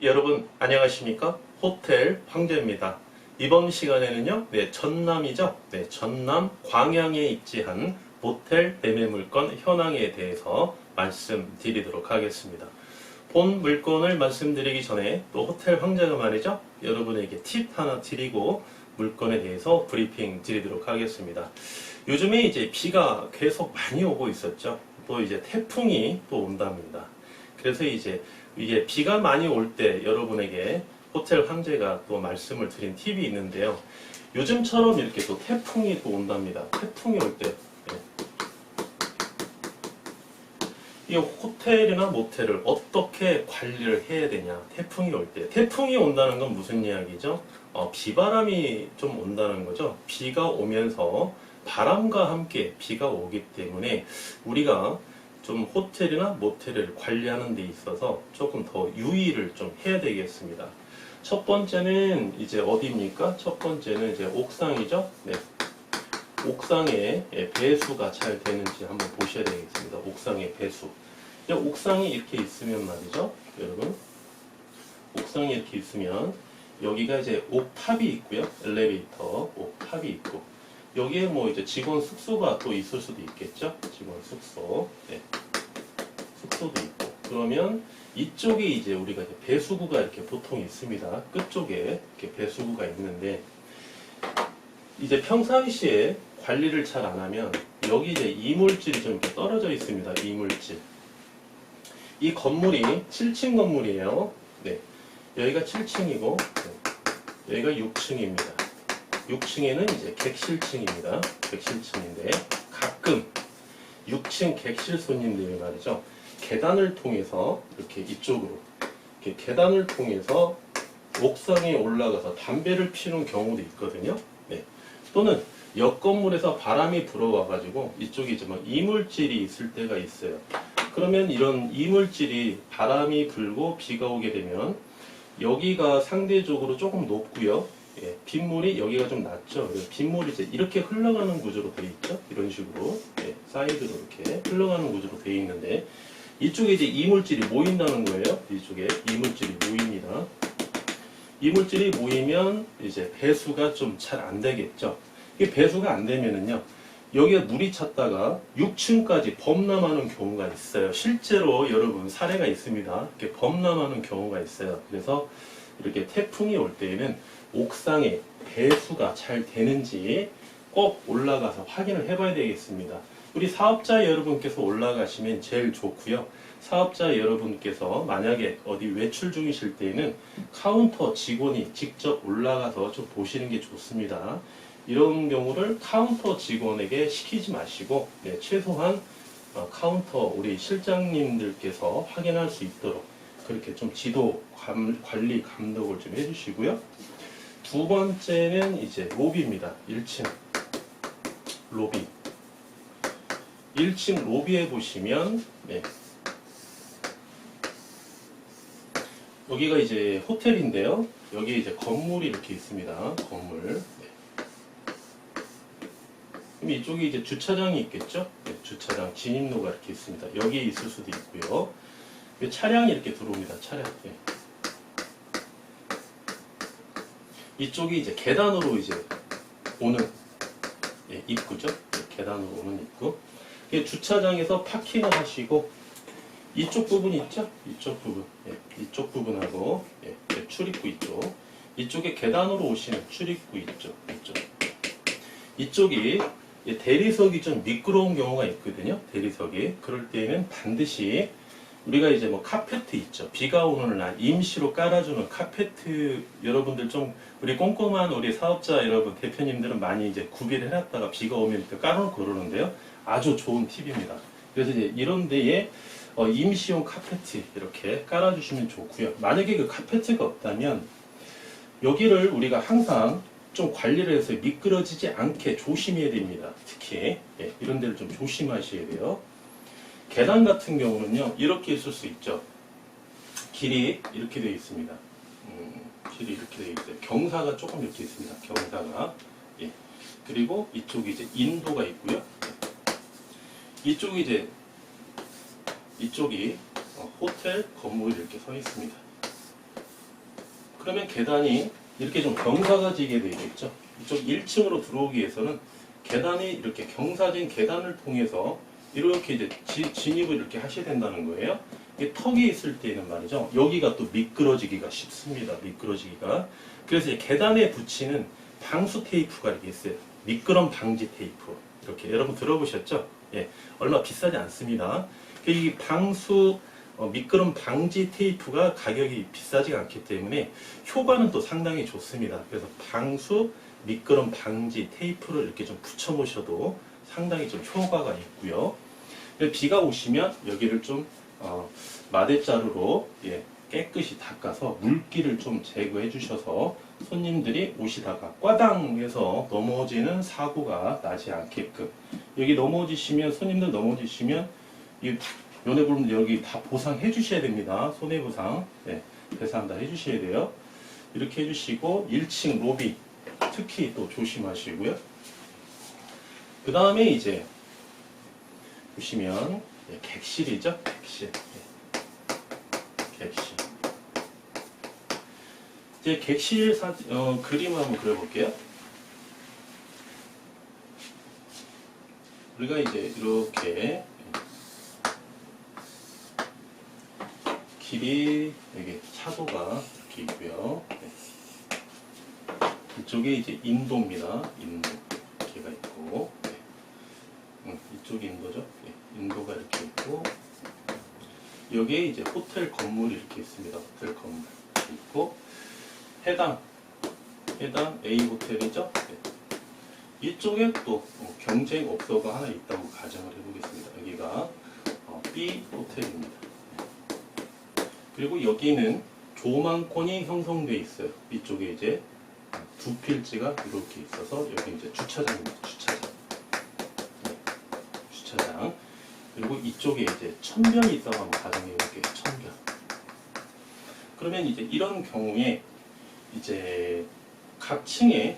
여러분 안녕하십니까? 호텔 황제입니다. 이번 시간에는요, 전남이죠. 전남 광양에 입지한 모텔 매매물건 현황에 대해서 말씀드리도록 하겠습니다. 본 물건을 말씀드리기 전에 또 호텔 황제가 말이죠, 여러분에게 팁 하나 드리고 물건에 대해서 브리핑 드리도록 하겠습니다. 요즘에 이제 비가 계속 많이 오고 있었죠. 또 이제 태풍이 또 온답니다. 그래서 이제 이게 비가 많이 올 때 여러분에게 호텔 황제가 또 말씀을 드린 팁이 있는데요. 요즘처럼 이렇게 또 태풍이 또 온답니다. 태풍이 올 때. 이 호텔이나 모텔을 어떻게 관리를 해야 되냐. 태풍이 올 때. 태풍이 온다는 건 무슨 이야기죠? 비바람이 좀 온다는 거죠. 비가 오면서 바람과 함께 비가 오기 때문에 우리가 좀 호텔이나 모텔을 관리하는 데 있어서 조금 더 유의를 좀 해야 되겠습니다. 첫 번째는 이제 어디입니까? 첫 번째는 이제 옥상이죠. 옥상에 배수가 잘 되는지 한번 보셔야 되겠습니다. 옥상의 배수. 옥상이 이렇게 있으면 말이죠, 여러분. 옥상이 이렇게 있으면 여기가 이제 옥탑이 있고요. 엘리베이터 옥탑이 있고. 여기에 뭐 이제 직원 숙소가 또 있을 수도 있겠죠. 직원 숙소. 숙소도 있고. 그러면 이쪽에 이제 우리가 이제 배수구가 이렇게 보통 있습니다. 끝쪽에 이렇게 배수구가 있는데, 이제 평상시에 관리를 잘 안 하면 여기 이제 이물질이 좀 이렇게 떨어져 있습니다. 이물질. 이 건물이 7층 건물이에요. 여기가 7층이고, 여기가 6층입니다. 6층에는 이제 객실층입니다. 객실층인데 가끔 6층 객실 손님들이 말이죠, 계단을 통해서 이렇게 이쪽으로 이렇게 계단을 통해서 옥상에 올라가서 담배를 피우는 경우도 있거든요. 또는 옆 건물에서 바람이 불어와 가지고 이쪽에 이제 막 이물질이 있을 때가 있어요. 그러면 이런 이물질이 바람이 불고 비가 오게 되면 여기가 상대적으로 조금 높고요. 빗물이 여기가 좀 낮죠. 빗물이 이제 이렇게 흘러가는 구조로 되어 있죠. 이런 식으로 사이드로 이렇게 흘러가는 구조로 되어 있는데, 이쪽에 이제 이물질이 모인다는 거예요. 이쪽에 이물질이 모입니다. 이물질이 모이면 이제 배수가 좀 잘 안 되겠죠. 이게 배수가 안 되면은요, 여기에 물이 찼다가 6층까지 범람하는 경우가 있어요. 실제로 여러분 사례가 있습니다. 이렇게 범람하는 경우가 있어요. 그래서 이렇게 태풍이 올 때에는 옥상에 배수가 잘 되는지 꼭 올라가서 확인을 해봐야 되겠습니다. 우리 사업자 여러분께서 올라가시면 제일 좋고요. 사업자 여러분께서 만약에 어디 외출 중이실 때에는 카운터 직원이 직접 올라가서 좀 보시는 게 좋습니다. 이런 경우를 카운터 직원에게 시키지 마시고, 최소한 카운터 우리 실장님들께서 확인할 수 있도록 그렇게 좀 지도 관리 감독을 좀 해주시고요. 두 번째는 이제 로비입니다. 1층 로비. 1층 로비에 보시면 여기가 이제 호텔인데요. 여기 이제 건물이 이렇게 있습니다. 건물. 그럼 이쪽에 이제 주차장이 있겠죠? 주차장 진입로가 이렇게 있습니다. 여기에 있을 수도 있고요. 차량이 이렇게 들어옵니다. 차량. 이쪽이 이제 계단으로 이제 오는 입구죠. 계단으로 오는 입구. 주차장에서 파킹을 하시고, 이쪽 부분 있죠? 이쪽 부분. 이쪽 부분하고 출입구 이쪽. 이쪽에 계단으로 오시는 출입구 있죠. 이쪽이 대리석이 좀 미끄러운 경우가 있거든요. 대리석이. 그럴 때에는 반드시 우리가 이제 뭐 카페트 있죠. 비가 오는 날 임시로 깔아주는 카페트, 여러분들 좀 우리 꼼꼼한 우리 사업자 여러분 대표님들은 많이 이제 구비를 해놨다가 비가 오면 이렇게 깔아놓고 그러는데요. 아주 좋은 팁입니다. 그래서 이제 이런 데에 임시용 카페트 이렇게 깔아주시면 좋고요. 만약에 그 카페트가 없다면 여기를 우리가 항상 좀 관리를 해서 미끄러지지 않게 조심해야 됩니다. 특히 이런 데를 좀 조심하셔야 돼요. 계단 같은 경우는요, 이렇게 있을 수 있죠. 길이 이렇게 되어 있습니다. 길이 이렇게 되어 있어요. 경사가 조금 이렇게 있습니다. 경사가. 그리고 이쪽이 이제 인도가 있고요. 이쪽이 호텔 건물이 이렇게 서 있습니다. 그러면 계단이 이렇게 좀 경사가 지게 되어 있죠. 이쪽 1층으로 들어오기 위해서는 계단이 이렇게 경사진 계단을 통해서 이렇게 이제 진입을 이렇게 하셔야 된다는 거예요. 이게 턱이 있을 때는 말이죠. 여기가 또 미끄러지기가 쉽습니다. 미끄러지기가. 그래서 이제 계단에 붙이는 방수 테이프가 이렇게 있어요. 미끄럼 방지 테이프. 이렇게 여러분 들어보셨죠? 예, 얼마 비싸지 않습니다. 이 방수 미끄럼 방지 테이프가 가격이 비싸지 않기 때문에 효과는 또 상당히 좋습니다. 그래서 방수 미끄럼 방지 테이프를 이렇게 좀 붙여 놓으셔도 상당히 좀 효과가 있고요. 비가 오시면 여기를 좀 마대자루로 깨끗이 닦아서 물기를 좀 제거해 주셔서 손님들이 오시다가 꽈당 해서 넘어지는 사고가 나지 않게끔, 여기 넘어지시면 손님들 넘어지시면 이 연예불문 여기 다 보상해 주셔야 됩니다. 손해보상 배상 다 해주셔야 돼요. 이렇게 해주시고 1층 로비 특히 또 조심하시고요. 그 다음에 이제 보시면 객실이죠. 객실. 객실. 이제 객실 그림을 한번 그려볼게요. 우리가 이제 이렇게 길이 여기 차도가 이렇게 있고요. 이쪽에 이제 인도입니다. 인도 이렇게가 있고, 이쪽이 인도죠. 인도가 이렇게 있고, 여기에 이제 호텔 건물이 이렇게 있습니다. 호텔 건물 이렇게 있고, 해당 A 호텔이죠. 이쪽에 또 경쟁 업소가 하나 있다고 가정을 해보겠습니다. 여기가 B 호텔입니다. 그리고 여기는 조망권이 형성되어 있어요. 이쪽에 이제 두 필지가 이렇게 있어서 여기 이제 주차장입니다. 주차장. 그리고 이쪽에 이제 천변이 있다고 한번 가정해 볼게요. 천변. 그러면 이제 이런 경우에 이제 각 층에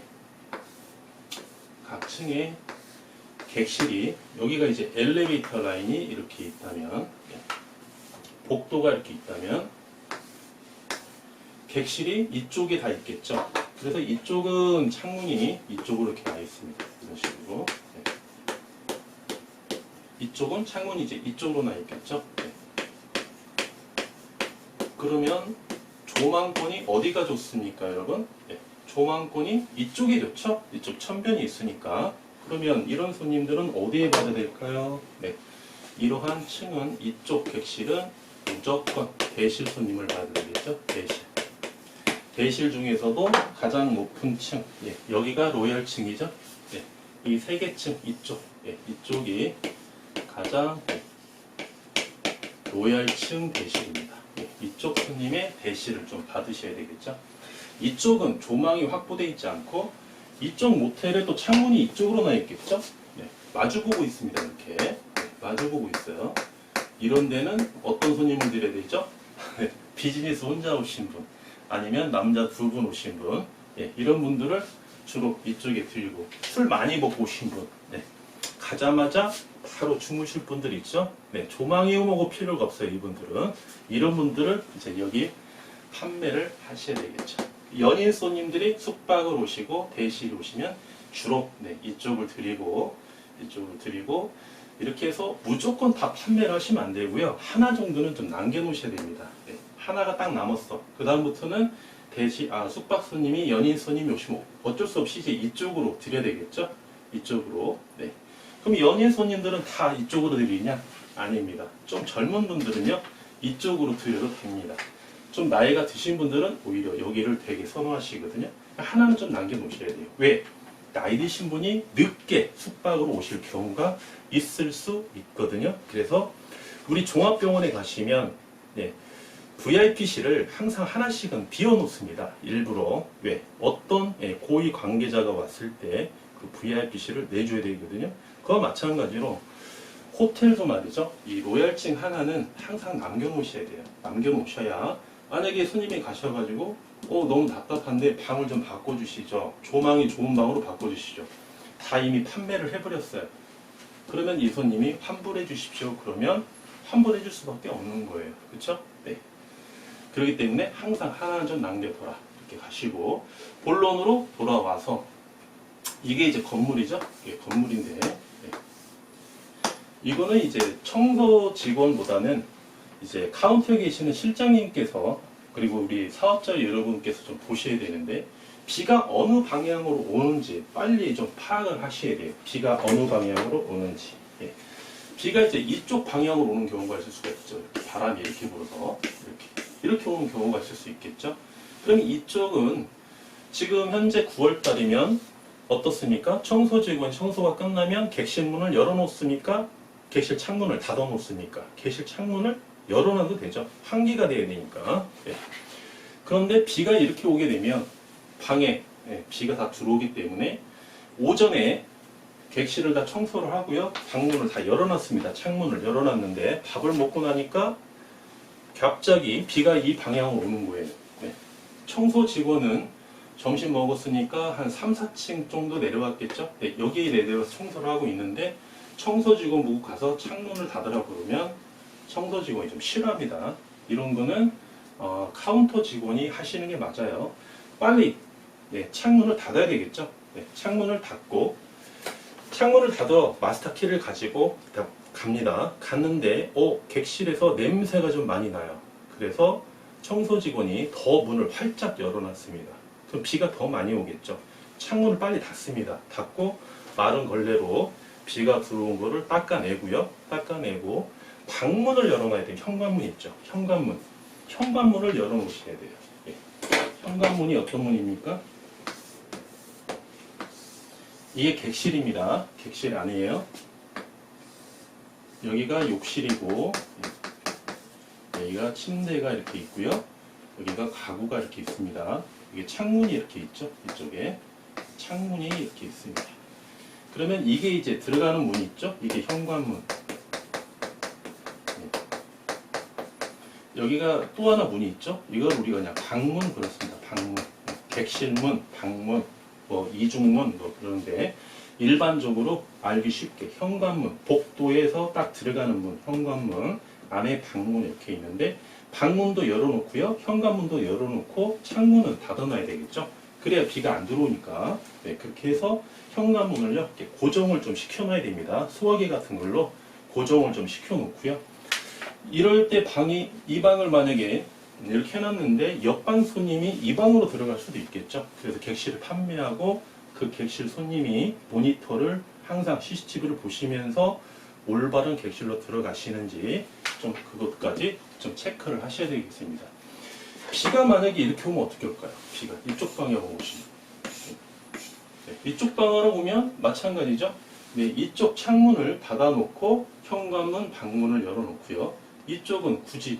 객실이 여기가 이제 엘리베이터 라인이 이렇게 있다면, 복도가 이렇게 있다면 객실이 이쪽에 다 있겠죠. 그래서 이쪽은 창문이 이쪽으로 이렇게 나 있습니다. 이런 식으로. 이쪽은 창문이 이제 이쪽으로 나 있겠죠. 그러면 조망권이 어디가 좋습니까, 여러분? 조망권이 이쪽이 좋죠? 이쪽 천변이 있으니까. 그러면 이런 손님들은 어디에 받아야 될까요? 이러한 층은 이쪽 객실은 무조건 대실 손님을 받아야 되겠죠? 대실 중에서도 가장 높은 층, 여기가 로얄층이죠? 이 세 개 층 이쪽, 이쪽이 가장 로얄층 대실입니다. 이쪽 손님의 대실을 좀 받으셔야 되겠죠? 이쪽은 조망이 확보되어 있지 않고 이쪽 모텔에 또 창문이 이쪽으로 나 있겠죠? 마주보고 있습니다. 이렇게 마주보고 있어요. 이런 데는 어떤 손님을 드려야 되죠? 비즈니스 혼자 오신 분, 아니면 남자 두 분 오신 분, 이런 분들을 주로 이쪽에 드리고, 술 많이 먹고 오신 분, 가자마자 바로 주무실 분들 있죠? 조망이 오고 필요가 없어요. 이분들은. 이런 분들을 이제 여기 판매를 하셔야 되겠죠. 연인 손님들이 숙박을 오시고 대실 오시면 주로 이쪽을 드리고 이렇게 해서 무조건 다 판매를 하시면 안 되고요. 하나 정도는 좀 남겨놓으셔야 됩니다. 하나가 딱 남았어. 그 다음부터는 숙박 손님이 연인 손님이 오시면 어쩔 수 없이 이제 이쪽으로 드려야 되겠죠. 이쪽으로. 그럼 연인 손님들은 다 이쪽으로 드리냐? 아닙니다. 좀 젊은 분들은요, 이쪽으로 드려도 됩니다. 좀 나이가 드신 분들은 오히려 여기를 되게 선호하시거든요. 하나는 좀 남겨놓으셔야 돼요. 왜? 나이 드신 분이 늦게 숙박으로 오실 경우가 있을 수 있거든요. 그래서 우리 종합병원에 가시면 VIP실을 항상 하나씩은 비워놓습니다. 일부러. 왜? 어떤 고위 관계자가 왔을 때 그 VIP실을 내줘야 되거든요. 그와 마찬가지로 호텔도 말이죠. 이 로얄층 하나는 항상 남겨놓으셔야 돼요. 남겨놓으셔야, 만약에 손님이 가셔가지고 너무 답답한데 방을 좀 바꿔주시죠. 조망이 좋은 방으로 바꿔주시죠. 다 이미 판매를 해버렸어요. 그러면 이 손님이 환불해 주십시오. 그러면 환불해 줄 수밖에 없는 거예요. 그렇죠? 그렇기 때문에 항상 하나는 좀 남겨둬라. 이렇게 가시고 본론으로 돌아와서 이게 이제 건물이죠. 이게 건물인데 이거는 이제 청소 직원보다는 이제 카운터에 계시는 실장님께서 그리고 우리 사업자 여러분께서 좀 보셔야 되는데 비가 어느 방향으로 오는지 빨리 좀 파악을 하셔야 돼요. 비가 어느 방향으로 오는지. 예. 비가 이제 이쪽 방향으로 오는 경우가 있을 수가 있죠. 이렇게 바람이 이렇게 불어서 이렇게 오는 경우가 있을 수 있겠죠. 그럼 이쪽은 지금 현재 9월 달이면 어떻습니까? 청소 직원 청소가 끝나면 객실 문을 열어놓습니까? 객실 창문을 닫아놓습니까? 객실 창문을 열어놔도 되죠. 환기가 돼야 되니까. 예. 그런데 비가 이렇게 오게 되면 방에 비가 다 들어오기 때문에 오전에 객실을 다 청소를 하고요. 방문을 다 열어놨습니다. 창문을 열어놨는데 밥을 먹고 나니까 갑자기 비가 이 방향으로 오는 거예요. 네. 청소 직원은 점심 먹었으니까 한 3, 4층 정도 내려왔겠죠. 네, 여기에 내려와서 청소를 하고 있는데 청소 직원 보고 가서 창문을 닫으라고 그러면 청소 직원이 좀 싫어합니다. 이런 거는 카운터 직원이 하시는 게 맞아요. 빨리 창문을 닫아야 되겠죠. 창문을 닫고 창문을 닫아 마스터 키를 가지고 갑니다. 갔는데 객실에서 냄새가 좀 많이 나요. 그래서 청소 직원이 더 문을 활짝 열어놨습니다. 그럼 비가 더 많이 오겠죠. 창문을 빨리 닫습니다. 닫고 마른 걸레로 비가 들어온 거를 닦아내고요. 닦아내고 방문을 열어놔야 돼요. 현관문 있죠. 현관문. 현관문을 열어놓으셔야 돼요. 예. 현관문이 어떤 문입니까? 이게 객실입니다. 객실 아니에요. 여기가 욕실이고 여기가 침대가 이렇게 있고요. 여기가 가구가 이렇게 있습니다. 여기 창문이 이렇게 있죠. 이쪽에 창문이 이렇게 있습니다. 그러면 이게 이제 들어가는 문이 있죠. 이게 현관문. 여기가 또 하나 문이 있죠. 이걸 우리가 그냥 방문 그렇습니다. 방문, 객실문, 방문, 뭐 이중문 뭐 그런데 일반적으로 알기 쉽게 현관문, 복도에서 딱 들어가는 문, 현관문 안에 방문 이렇게 있는데 방문도 열어놓고요, 현관문도 열어놓고 창문은 닫아놔야 되겠죠. 그래야 비가 안 들어오니까. 그렇게 해서 현관문을요 이렇게 고정을 좀 시켜놔야 됩니다. 수화기 같은 걸로 고정을 좀 시켜놓고요. 이럴 때 이 방을 만약에 이렇게 해놨는데 옆방 손님이 이 방으로 들어갈 수도 있겠죠. 그래서 객실을 판매하고 그 객실 손님이 모니터를 항상 CCTV를 보시면서 올바른 객실로 들어가시는지 좀 그것까지 좀 체크를 하셔야 되겠습니다. 비가 만약에 이렇게 오면 어떻게 할까요? 비가 이쪽 방향으로 오시면 이쪽 방향으로 오면 마찬가지죠. 이쪽 창문을 닫아놓고 현관문, 방문을 열어놓고요. 이쪽은 굳이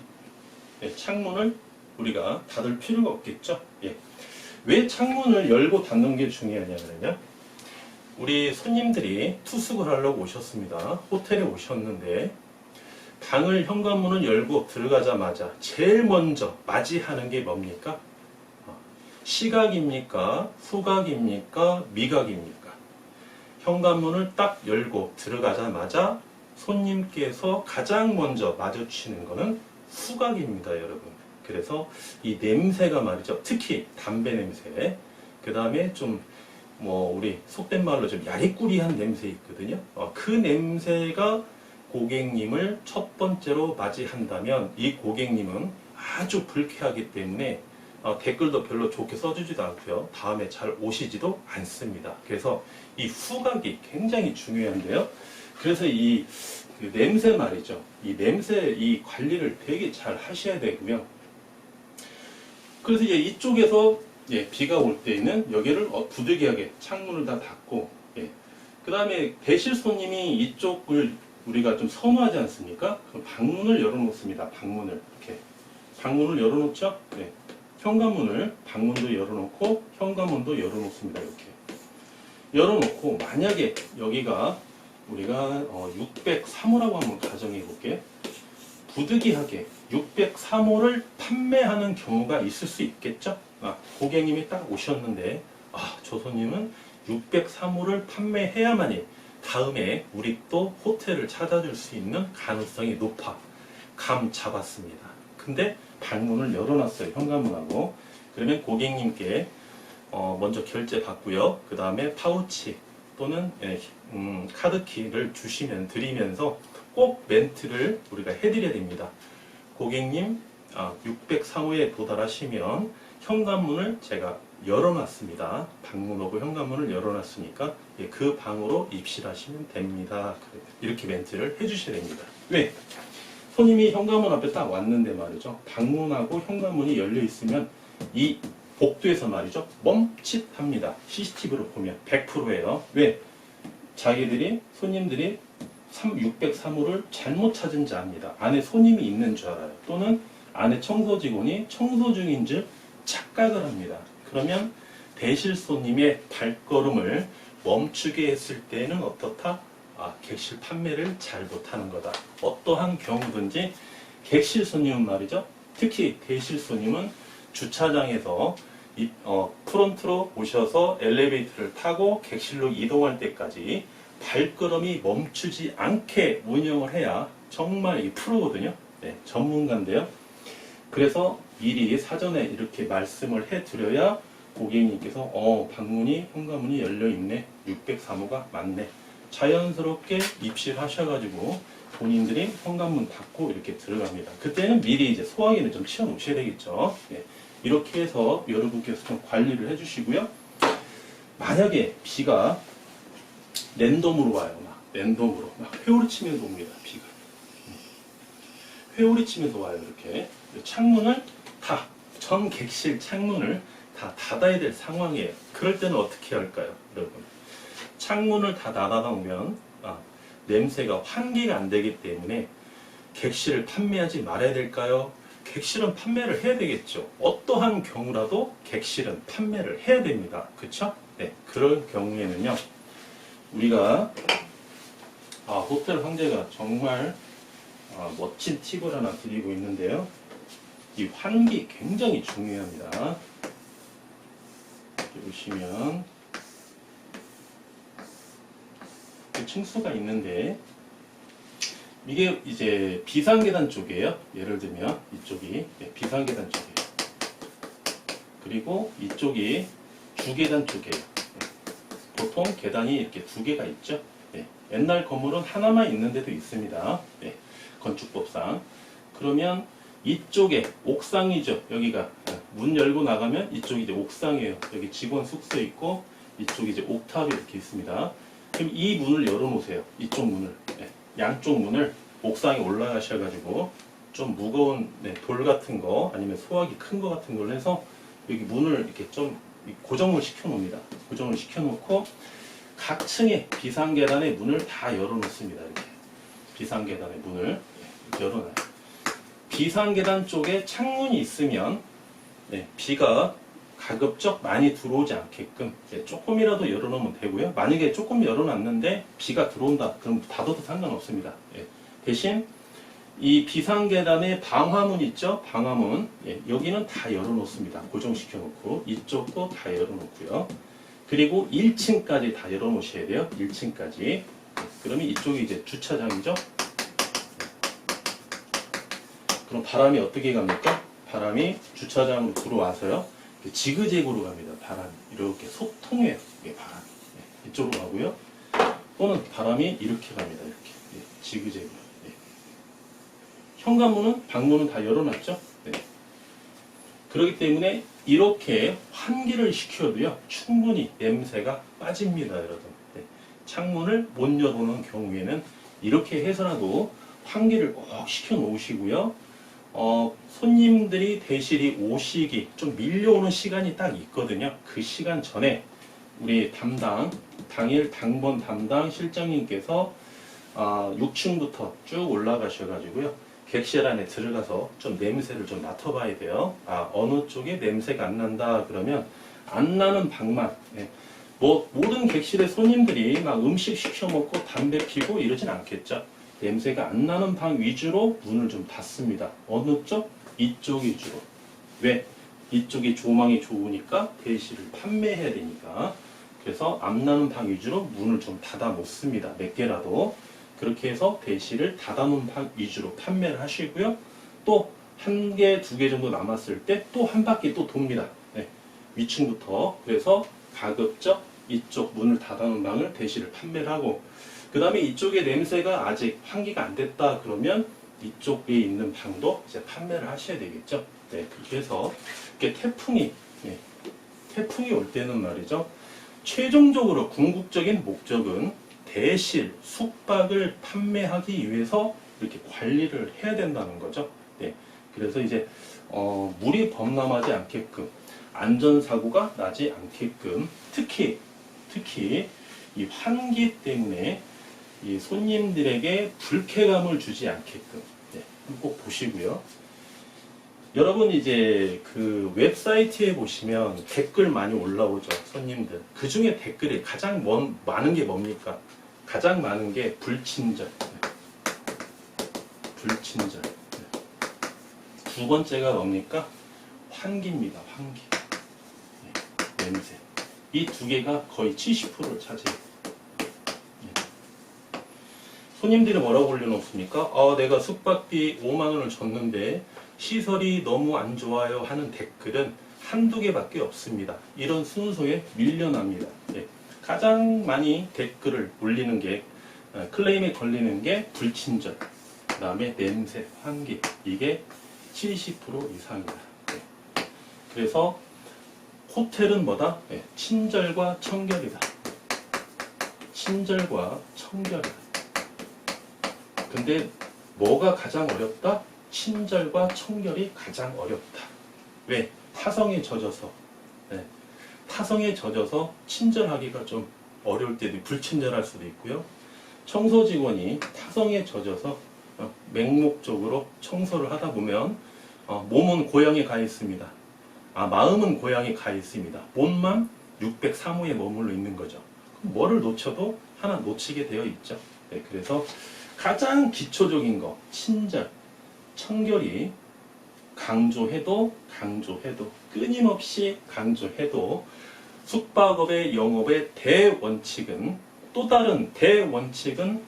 창문을 우리가 닫을 필요가 없겠죠. 왜 창문을 열고 닫는 게 중요하냐 그러면 우리 손님들이 투숙을 하려고 오셨습니다. 호텔에 오셨는데 방을 현관문을 열고 들어가자마자 제일 먼저 맞이하는 게 뭡니까? 시각입니까? 후각입니까? 미각입니까? 현관문을 딱 열고 들어가자마자 손님께서 가장 먼저 마주치는 것은 후각입니다, 여러분. 그래서 이 냄새가 말이죠. 특히 담배 냄새. 그 다음에 좀 우리 속된 말로 좀 야리꾸리한 냄새 있거든요. 그 냄새가 고객님을 첫 번째로 맞이한다면 이 고객님은 아주 불쾌하기 때문에 댓글도 별로 좋게 써주지도 않고요. 다음에 잘 오시지도 않습니다. 그래서 이 후각이 굉장히 중요한데요. 그래서 그 냄새 말이죠. 이 냄새 이 관리를 되게 잘 하셔야 되고요. 그래서 이제 이쪽에서 비가 올 때는 여기를 부득이하게 창문을 다 닫고 그 다음에 대실 손님이 이쪽을 우리가 좀 선호하지 않습니까? 그럼 방문을 열어놓습니다. 방문을 이렇게 방문을 열어놓죠. 현관문을 방문도 열어놓고 현관문도 열어놓습니다. 이렇게 열어놓고 만약에 여기가 우리가 603호라고 한번 가정해 볼게요. 부득이하게 603호를 판매하는 경우가 있을 수 있겠죠. 고객님이 딱 오셨는데 저 손님은 603호를 판매해야만이 다음에 우리 또 호텔을 찾아줄 수 있는 가능성이 높아. 감 잡았습니다. 근데 방문을 열어놨어요. 현관문하고. 그러면 고객님께 먼저 결제 받고요. 그 다음에 파우치 또는 카드키를 드리면서 꼭 멘트를 우리가 해드려야 됩니다. 고객님 603호에 도달하시면 현관문을 제가 열어놨습니다. 방문하고 현관문을 열어놨으니까 그 방으로 입실하시면 됩니다. 이렇게 멘트를 해주셔야 됩니다. 왜? 손님이 현관문 앞에 딱 왔는데 말이죠. 방문하고 현관문이 열려 있으면 이 복도에서 말이죠. 멈칫합니다. CCTV로 보면 100%예요. 왜? 손님들이 603호를 잘못 찾은지 압니다. 안에 손님이 있는 줄 알아요. 또는 안에 청소 직원이 청소 중인 줄 착각을 합니다. 그러면 대실 손님의 발걸음을 멈추게 했을 때는 어떻다? 객실 판매를 잘 못하는 거다. 어떠한 경우든지 객실 손님은 말이죠. 특히 대실 손님은 주차장에서 프론트로 오셔서 엘리베이터를 타고 객실로 이동할 때까지 발걸음이 멈추지 않게 운영을 해야 정말 이 프로거든요. 네, 전문가인데요. 그래서 미리 사전에 이렇게 말씀을 해드려야 고객님께서 현관문이 열려있네. 603호가 맞네. 자연스럽게 입실하셔가지고 본인들이 현관문 닫고 이렇게 들어갑니다. 그때는 미리 이제 소화기는 좀 치워 놓으셔야 되겠죠. 네, 이렇게 해서 여러분께서 좀 관리를 해주시고요. 만약에 비가 랜덤으로 와요. 랜덤으로. 회오리 치면서 옵니다. 비가. 회오리 치면서 와요. 이렇게. 창문을 전 객실 창문을 다 닫아야 될 상황이에요. 그럴 때는 어떻게 할까요? 여러분. 창문을 다 닫아놓으면 냄새가 환기가 안 되기 때문에 객실을 판매하지 말아야 될까요? 객실은 판매를 해야 되겠죠. 어떠한 경우라도 객실은 판매를 해야 됩니다. 그쵸? 네, 그런 경우에는요. 우리가 호텔 황제가 정말 멋진 팁을 하나 드리고 있는데요. 이 환기 굉장히 중요합니다. 보시면 층수가 있는데 이게 이제 비상계단 쪽이에요. 예를 들면 이쪽이 비상계단 쪽이에요. 그리고 이쪽이 주계단 쪽이에요. 보통 계단이 이렇게 두 개가 있죠. 네. 옛날 건물은 하나만 있는 데도 있습니다. 네. 건축법상. 그러면 이쪽에 옥상이죠. 여기가 문 열고 나가면 이쪽이 이제 옥상이에요. 여기 직원 숙소 있고 이쪽이 이제 옥탑이 이렇게 있습니다. 그럼 이 문을 열어놓으세요. 이쪽 문을. 네. 양쪽 문을 옥상에 올라가셔가지고 좀 무거운 돌 같은 거 아니면 소화기 큰 거 같은 걸 해서 여기 문을 이렇게 좀 고정을 시켜 놓습니다. 고정을 시켜 놓고 각 층에 비상계단의 문을 다 열어 놓습니다. 이렇게 비상계단의 문을 열어놔요. 비상계단 쪽에 창문이 있으면 비가 가급적 많이 들어오지 않게끔 조금이라도 열어놓으면 되고요. 만약에 조금 열어놨는데 비가 들어온다 그럼 닫아도 상관없습니다. 대신 이 비상계단의 방화문 있죠? 방화문 여기는 다 열어놓습니다. 고정시켜 놓고 이쪽도 다 열어놓고요. 그리고 1층까지 다 열어놓으셔야 돼요. 1층까지. 그러면 이쪽이 이제 주차장이죠? 그럼 바람이 어떻게 갑니까? 바람이 주차장으로 들어와서요. 지그재그로 갑니다. 바람이 이렇게 소통해요. 바람이 이쪽으로 가고요. 또는 바람이 이렇게 갑니다. 이렇게 지그재그. 현관문은 방문은 다 열어놨죠. 그렇기 때문에 이렇게 환기를 시켜도요 충분히 냄새가 빠집니다, 여러분. 창문을 못 열어놓은 경우에는 이렇게 해서라도 환기를 꼭 시켜 놓으시고요. 손님들이 대실이 오시기 좀 밀려오는 시간이 딱 있거든요. 그 시간 전에 우리 당일 당번 담당 실장님께서 6층부터 쭉 올라가셔가지고요. 객실 안에 들어가서 좀 냄새를 좀 맡아봐야 돼요. 어느 쪽에 냄새가 안 난다 그러면 안 나는 방만. 모든 객실의 손님들이 막 음식 시켜 먹고 담배 피고 이러진 않겠죠. 냄새가 안 나는 방 위주로 문을 좀 닫습니다. 어느 쪽? 이쪽 위주로. 왜? 이쪽이 조망이 좋으니까 대실을 판매해야 되니까. 그래서 안 나는 방 위주로 문을 좀 닫아 놓습니다. 몇 개라도. 그렇게 해서 대실을 닫아놓은 방 위주로 판매를 하시고요. 또 한 개, 두 개 정도 남았을 때 또 한 바퀴 또 돕니다. 위층부터. 그래서 가급적 이쪽 문을 닫아놓은 방을 대시를 판매를 하고, 그 다음에 이쪽에 냄새가 아직 환기가 안 됐다 그러면 이쪽에 있는 방도 이제 판매를 하셔야 되겠죠. 네, 그렇게 해서 이렇게 태풍이 올 때는 말이죠. 최종적으로 궁극적인 목적은 대실, 숙박을 판매하기 위해서 이렇게 관리를 해야 된다는 거죠. 네, 그래서 이제 물이 범람하지 않게끔, 안전사고가 나지 않게끔, 특히 이 환기 때문에 이 손님들에게 불쾌감을 주지 않게끔, 네, 꼭 보시고요. 여러분 이제 그 웹사이트에 보시면 댓글 많이 올라오죠, 손님들. 그 중에 댓글이 가장 많은 게 뭡니까? 가장 많은 게 불친절. 불친절. 두 번째가 뭡니까? 환기입니다, 환기. 네, 냄새. 이 두 개가 거의 70%를 차지해요. 손님들이 뭐라고 올려놓습니까? 내가 숙박비 5만 원을 줬는데 시설이 너무 안 좋아요 하는 댓글은 한두 개밖에 없습니다. 이런 순서에 밀려납니다. 네. 가장 많이 댓글을 올리는 게, 클레임에 걸리는 게 불친절, 그 다음에 냄새, 환기, 이게 70% 이상이다. 네. 그래서 호텔은 뭐다? 네. 친절과 청결이다. 친절과 청결이다. 근데 뭐가 가장 어렵다? 친절과 청결이 가장 어렵다. 왜? 타성에 젖어서. 네. 타성에 젖어서 친절하기가 좀 어려울 때도, 불친절할 수도 있고요. 청소 직원이 타성에 젖어서 맹목적으로 청소를 하다 보면 몸은 고향에 가 있습니다. 마음은 고향에 가 있습니다. 몸만 603호에 머물러 있는 거죠. 뭐를 놓쳐도 하나 놓치게 되어 있죠. 네, 그래서 가장 기초적인 거, 친절, 청결이 강조해도 끊임없이 강조해도 숙박업의 영업의 대원칙은, 또 다른 대원칙은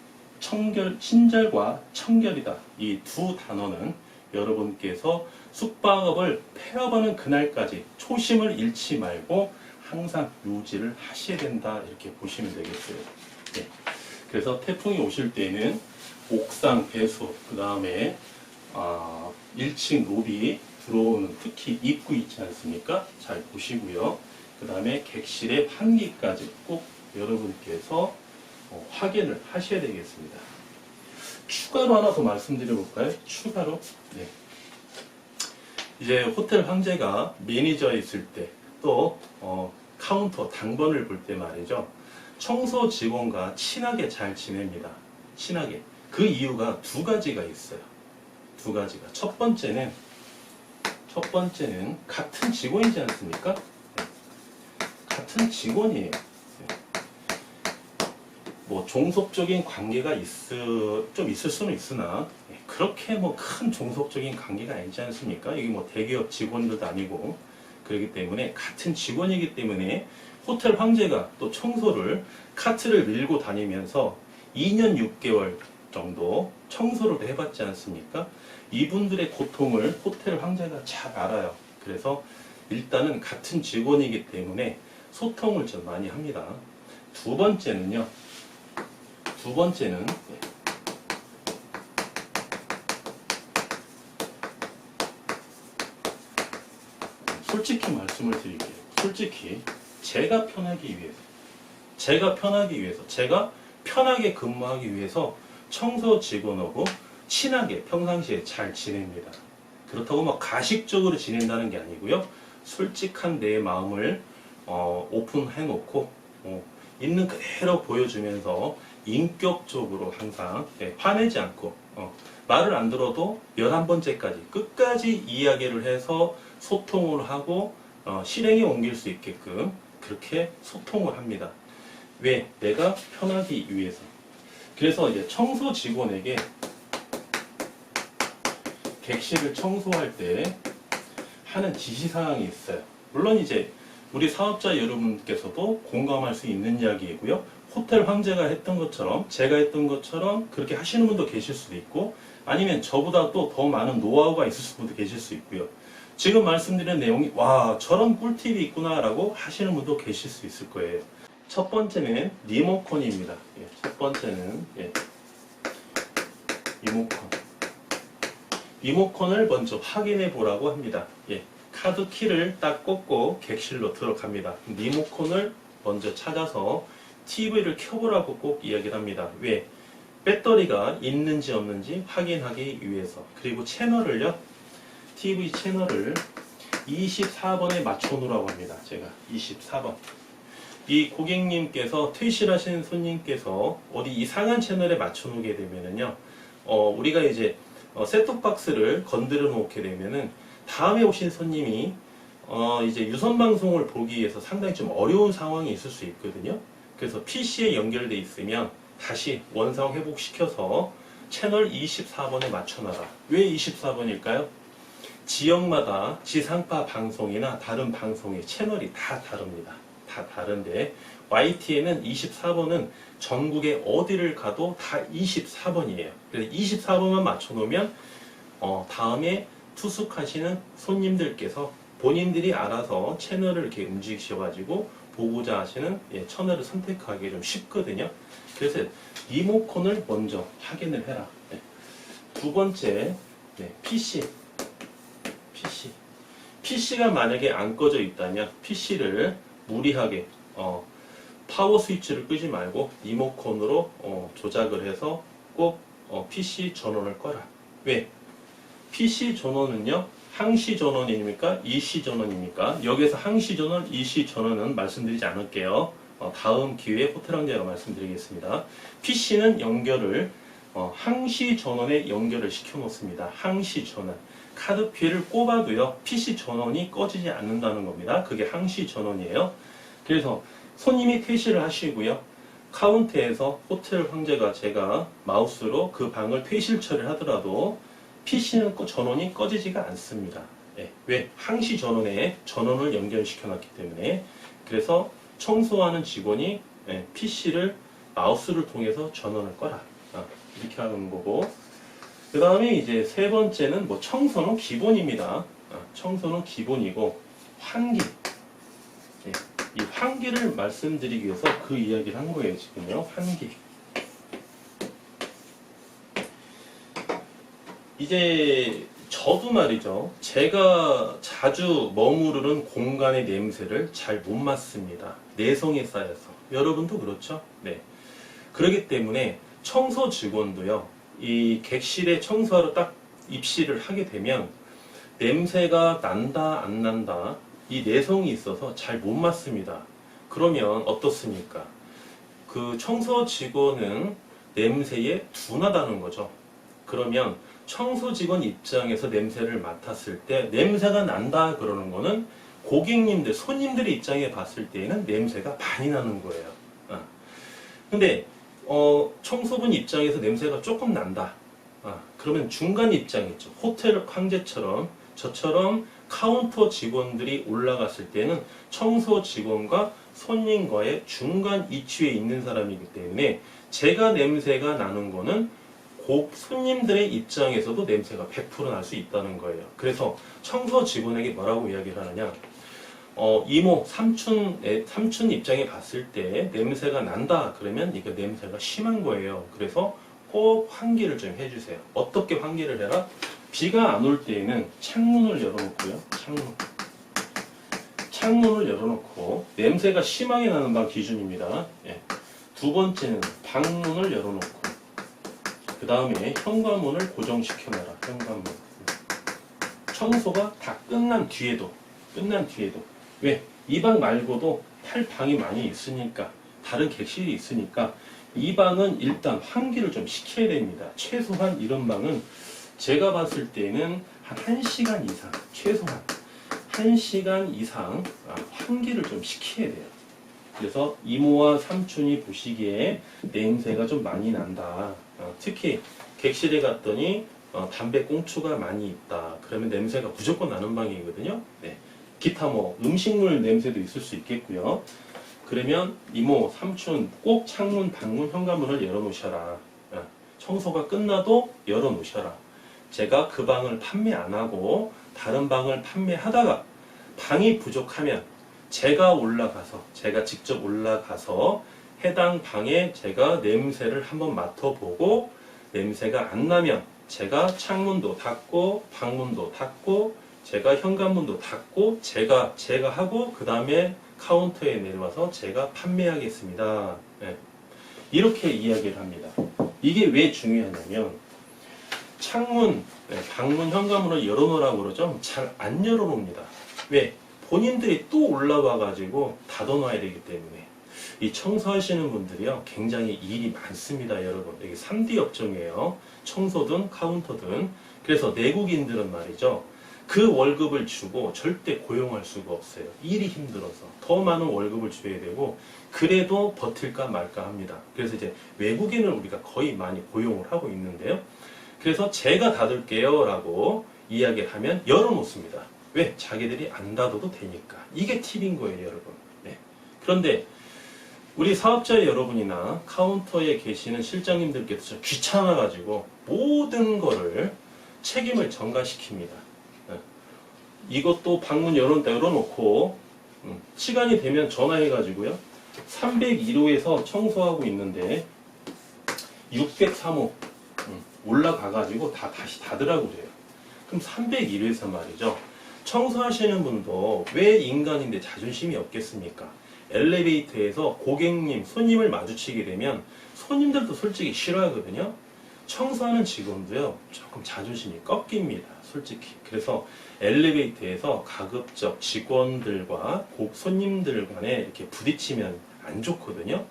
친절과 청결이다. 이 두 단어는 여러분께서 숙박업을 폐업하는 그날까지 초심을 잃지 말고 항상 유지를 하셔야 된다, 이렇게 보시면 되겠어요. 네. 그래서 태풍이 오실 때는 옥상 배수, 그 다음에 1층 로비 들어오는 특히 입구 있지 않습니까? 잘 보시고요. 그 다음에 객실의 환기까지 꼭 여러분께서 확인을 하셔야 되겠습니다. 추가로 하나 더 말씀드려 볼까요? 추가로. 네. 이제 호텔 황제가 매니저에 있을 때, 또 카운터 당번을 볼 때 말이죠. 청소 직원과 친하게 잘 지냅니다. 친하게. 그 이유가 두 가지가 있어요. 두 가지가. 첫 번째는 같은 직원이지 않습니까? 네. 같은 직원이에요. 네. 뭐 종속적인 관계가 좀 있을 수는 있으나, 네. 그렇게 뭐 큰 종속적인 관계가 아니지 않습니까? 이게 뭐 대기업 직원들도 아니고, 그렇기 때문에 같은 직원이기 때문에 호텔 황제가 또 청소를 카트를 밀고 다니면서 2년 6개월 정도 청소를 해봤지 않습니까? 이분들의 고통을 호텔 황제가 잘 알아요. 그래서 일단은 같은 직원이기 때문에 소통을 좀 많이 합니다. 두 번째는 솔직히 말씀을 드릴게요. 솔직히 제가 편하기 위해서, 제가 편하게 근무하기 위해서 청소 직원하고 친하게 평상시에 잘 지냅니다. 그렇다고 막 가식적으로 지낸다는 게 아니고요. 솔직한 내 마음을 오픈해 놓고 있는 그대로 보여주면서 인격적으로 항상, 네, 화내지 않고 말을 안 들어도 11번째까지 끝까지 이야기를 해서 소통을 하고 실행에 옮길 수 있게끔 그렇게 소통을 합니다. 왜? 내가 편하기 위해서. 그래서 이제 청소 직원에게 객실을 청소할 때 하는 지시사항이 있어요. 물론 이제 우리 사업자 여러분께서도 공감할 수 있는 이야기이고요. 호텔 황제가 했던 것처럼, 제가 했던 것처럼 그렇게 하시는 분도 계실 수도 있고, 아니면 저보다 또 더 많은 노하우가 있으신 분도 계실 수 있고요. 지금 말씀드린 내용이 와 저런 꿀팁이 있구나 라고 하시는 분도 계실 수 있을 거예요. 첫 번째는 리모컨입니다. 예, 첫 번째는 리모컨을 먼저 확인해 보라고 합니다. 예, 카드 키를 딱 꽂고 객실로 들어갑니다. 리모컨을 먼저 찾아서 TV를 켜보라고 꼭 이야기를 합니다. 왜? 배터리가 있는지 없는지 확인하기 위해서. 그리고 채널을요, TV 채널을 24번에 맞춰 놓으라고 합니다. 제가 24번. 이 고객님께서 퇴실하신 손님께서 어디 이상한 채널에 맞춰 놓게 되면은요, 우리가 이제 셋톱박스를 건드려 놓게 되면은 다음에 오신 손님이 이제 유선 방송을 보기 위해서 상당히 좀 어려운 상황이 있을 수 있거든요. 그래서 PC에 연결돼 있으면 다시 원상 회복시켜서 채널 24번에 맞춰놔라. 왜 24번일까요? 지역마다 지상파 방송이나 다른 방송의 채널이 다 다릅니다. 다 다른데 YTN은 24번은 전국에 어디를 가도 다 24번이에요. 그래서 24번만 맞춰놓으면 다음에 투숙하시는 손님들께서 본인들이 알아서 채널을 이렇게 움직이셔가지고 보고자 하시는 채널을 선택하기 좀 쉽거든요. 그래서 리모컨을 먼저 확인을 해라. 두 번째, PC가 만약에 안 꺼져 있다면 PC를 무리하게 파워 스위치를 끄지 말고 리모컨으로 조작을 해서 꼭 PC 전원을 꺼라. 왜? PC 전원은요, 항시 전원입니까? 이시 전원입니까? 여기서 항시 전원, 이시 전원은 말씀드리지 않을게요. 다음 기회에 호텔왕제가 말씀드리겠습니다. PC는 연결을 항시 전원에 연결을 시켜 놓습니다. 항시 전원. 카드피를 꼽아도요, PC 전원이 꺼지지 않는다는 겁니다. 그게 항시 전원이에요. 그래서 손님이 퇴실을 하시고요, 카운터에서 호텔 황제가 제가 마우스로 그 방을 퇴실 처리를 하더라도 PC는 전원이 꺼지지가 않습니다. 왜? 항시 전원에 전원을 연결시켜 놨기 때문에. 그래서 청소하는 직원이 PC를 마우스를 통해서 전원을 꺼라. 이렇게 하는 거고. 그 다음에 이제 세 번째는 청소는 기본입니다. 청소는 기본이고, 환기. 이 환기를 말씀드리기 위해서 그 이야기를 한 거예요, 지금요. 환기. 이제 저도 말이죠, 제가 자주 머무르는 공간의 냄새를 잘 못 맡습니다. 내성에 쌓여서. 여러분도 그렇죠? 네. 그렇기 때문에 청소 직원도요, 이 객실에 청소하러 딱 입실을 하게 되면 냄새가 난다 안 난다, 이 내성이 있어서 잘 못 맡습니다. 그러면 어떻습니까? 그 청소 직원은 냄새에 둔하다는 거죠. 그러면 청소 직원 입장에서 냄새를 맡았을 때 냄새가 난다 그러는 거는 고객님들, 손님들의 입장에 봤을 때에는 냄새가 많이 나는 거예요. 근데 청소분 입장에서 냄새가 조금 난다. 그러면 중간 입장 있죠. 호텔 황제처럼 저처럼 카운터 직원들이 올라갔을 때는 청소 직원과 손님과의 중간 위치에 있는 사람이기 때문에 제가 냄새가 나는 거는 손님들의 입장에서도 냄새가 100% 날 수 있다는 거예요. 그래서 청소 직원에게 뭐라고 이야기를 하느냐, 이모, 삼촌 입장에 봤을 때 냄새가 난다 그러면 이거 냄새가 심한 거예요. 그래서 꼭 환기를 좀 해주세요. 어떻게 환기를 해라? 비가 안 올 때에는 창문을 열어놓고요. 창문을 열어놓고 냄새가 심하게 나는 방 기준입니다. 두 번째는 방문을 열어놓고, 그 다음에 현관문을 고정시켜놔라. 현관문. 청소가 다 끝난 뒤에도. 왜? 이 방 말고도 탈 방이 많이 있으니까, 다른 객실이 있으니까 이 방은 일단 환기를 좀 시켜야 됩니다. 최소한 이런 방은 제가 봤을 때는 한 1시간 이상, 최소한 1시간 이상 환기를 좀 시켜야 돼요. 그래서 이모와 삼촌이 보시기에 냄새가 좀 많이 난다. 특히 객실에 갔더니 담배 꽁초가 많이 있다. 그러면 냄새가 무조건 나는 방이거든요. 기타 음식물 냄새도 있을 수 있겠고요. 그러면 이모, 삼촌 꼭 창문, 방문, 현관문을 열어놓으셔라. 청소가 끝나도 열어놓으셔라. 제가 그 방을 판매 안 하고 다른 방을 판매하다가 방이 부족하면 제가 직접 올라가서 해당 방에 제가 냄새를 한번 맡아보고 냄새가 안 나면 제가 창문도 닫고 방문도 닫고 제가 현관문도 닫고 제가 하고 그 다음에 카운터에 내려와서 제가 판매하겠습니다. 네. 이렇게 이야기를 합니다. 이게 왜 중요하냐면 창문, 방문, 현관문을 열어놓으라고 그러죠. 잘 안 열어놓습니다. 왜? 본인들이 또 올라와 가지고 닫아놔야 되기 때문에 이 청소하시는 분들이요 굉장히 일이 많습니다. 여러분 이게 3D 업종이에요. 청소든 카운터든. 그래서 내국인들은 말이죠 그 월급을 주고 절대 고용할 수가 없어요. 일이 힘들어서 더 많은 월급을 줘야 되고 그래도 버틸까 말까 합니다. 그래서 이제 외국인을 우리가 거의 많이 고용을 하고 있는데요. 그래서 제가 닫을게요 라고 이야기를 하면 열어놓습니다. 왜? 자기들이 안 닫아도 되니까. 이게 팁인 거예요, 여러분. 네. 그런데 우리 사업자 여러분이나 카운터에 계시는 실장님들께서 귀찮아가지고 모든 거를 책임을 전가시킵니다. 네. 이것도 방문 열어놓고 시간이 되면 전화해가지고요. 301호에서 청소하고 있는데 603호 올라가가지고 다시 닫으라고 그래요. 그럼 301호에서 말이죠. 청소하시는 분도 왜 인간인데 자존심이 없겠습니까? 엘리베이터에서 고객님, 손님을 마주치게 되면 손님들도 솔직히 싫어하거든요. 청소하는 직원도요, 조금 자존심이 꺾입니다. 솔직히. 그래서 엘리베이터에서 가급적 직원들과 손님들 간에 이렇게 부딪히면 안 좋거든요.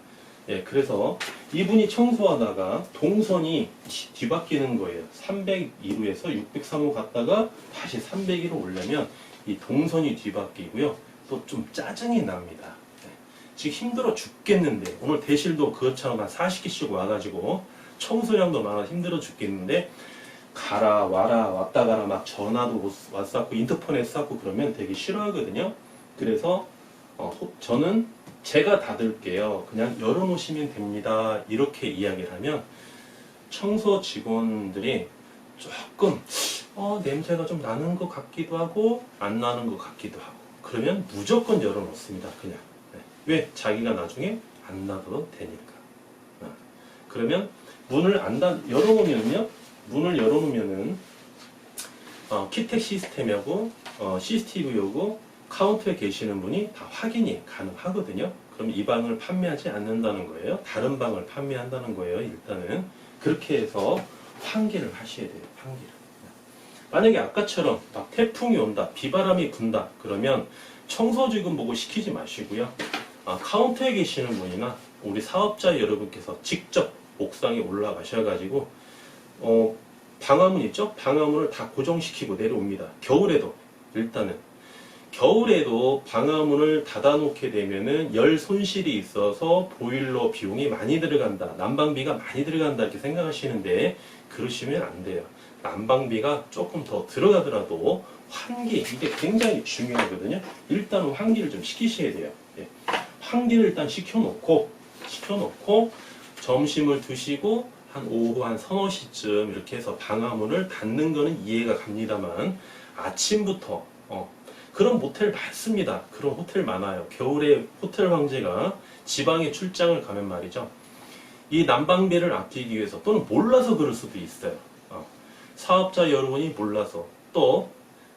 예, 그래서 이분이 청소하다가 동선이 뒤바뀌는 거예요. 302호에서 603호 갔다가 다시 301호 오려면 이 동선이 뒤바뀌고요. 또 좀 짜증이 납니다. 예, 지금 힘들어 죽겠는데 오늘 대실도 그것처럼 한 40개씩 와가지고 청소량도 많아 힘들어 죽겠는데 가라 와라 왔다 가라 막 전화도 왔었고 인터폰에 썼고 그러면 되게 싫어하거든요. 그래서 저는 제가 닫을게요. 그냥 열어놓으시면 됩니다. 이렇게 이야기를 하면 청소 직원들이 조금 냄새가 좀 나는 것 같기도 하고 안 나는 것 같기도 하고 그러면 무조건 열어놓습니다. 그냥. 네. 왜? 자기가 나중에 안 놔둬도 되니까. 그러면 문을 열어놓으면은 키텍 시스템하고 CCTV하고 카운터에 계시는 분이 다 확인이 가능하거든요. 그럼 이 방을 판매하지 않는다는 거예요. 다른 방을 판매한다는 거예요. 일단은 그렇게 해서 환기를 하셔야 돼요. 환기를. 만약에 아까처럼 막 태풍이 온다, 비바람이 분다 그러면 청소직원 보고 시키지 마시고요. 카운터에 계시는 분이나 우리 사업자 여러분께서 직접 옥상에 올라가셔가지고 방화문 있죠? 방화문을 다 고정시키고 내려옵니다. 겨울에도 방화문을 닫아놓게 되면은 열 손실이 있어서 보일러 비용이 많이 들어간다. 난방비가 많이 들어간다. 이렇게 생각하시는데 그러시면 안 돼요. 난방비가 조금 더 들어가더라도 환기, 이게 굉장히 중요하거든요. 일단은 환기를 좀 시키셔야 돼요. 예. 환기를 일단 시켜놓고 점심을 드시고 한 오후 한 서너 시쯤 이렇게 해서 방화문을 닫는 거는 이해가 갑니다만 아침부터 그런 모텔 많습니다. 그런 호텔 많아요. 겨울에 호텔 황제가 지방에 출장을 가면 말이죠. 이 난방비를 아끼기 위해서 또는 몰라서 그럴 수도 있어요. 사업자 여러분이 몰라서 또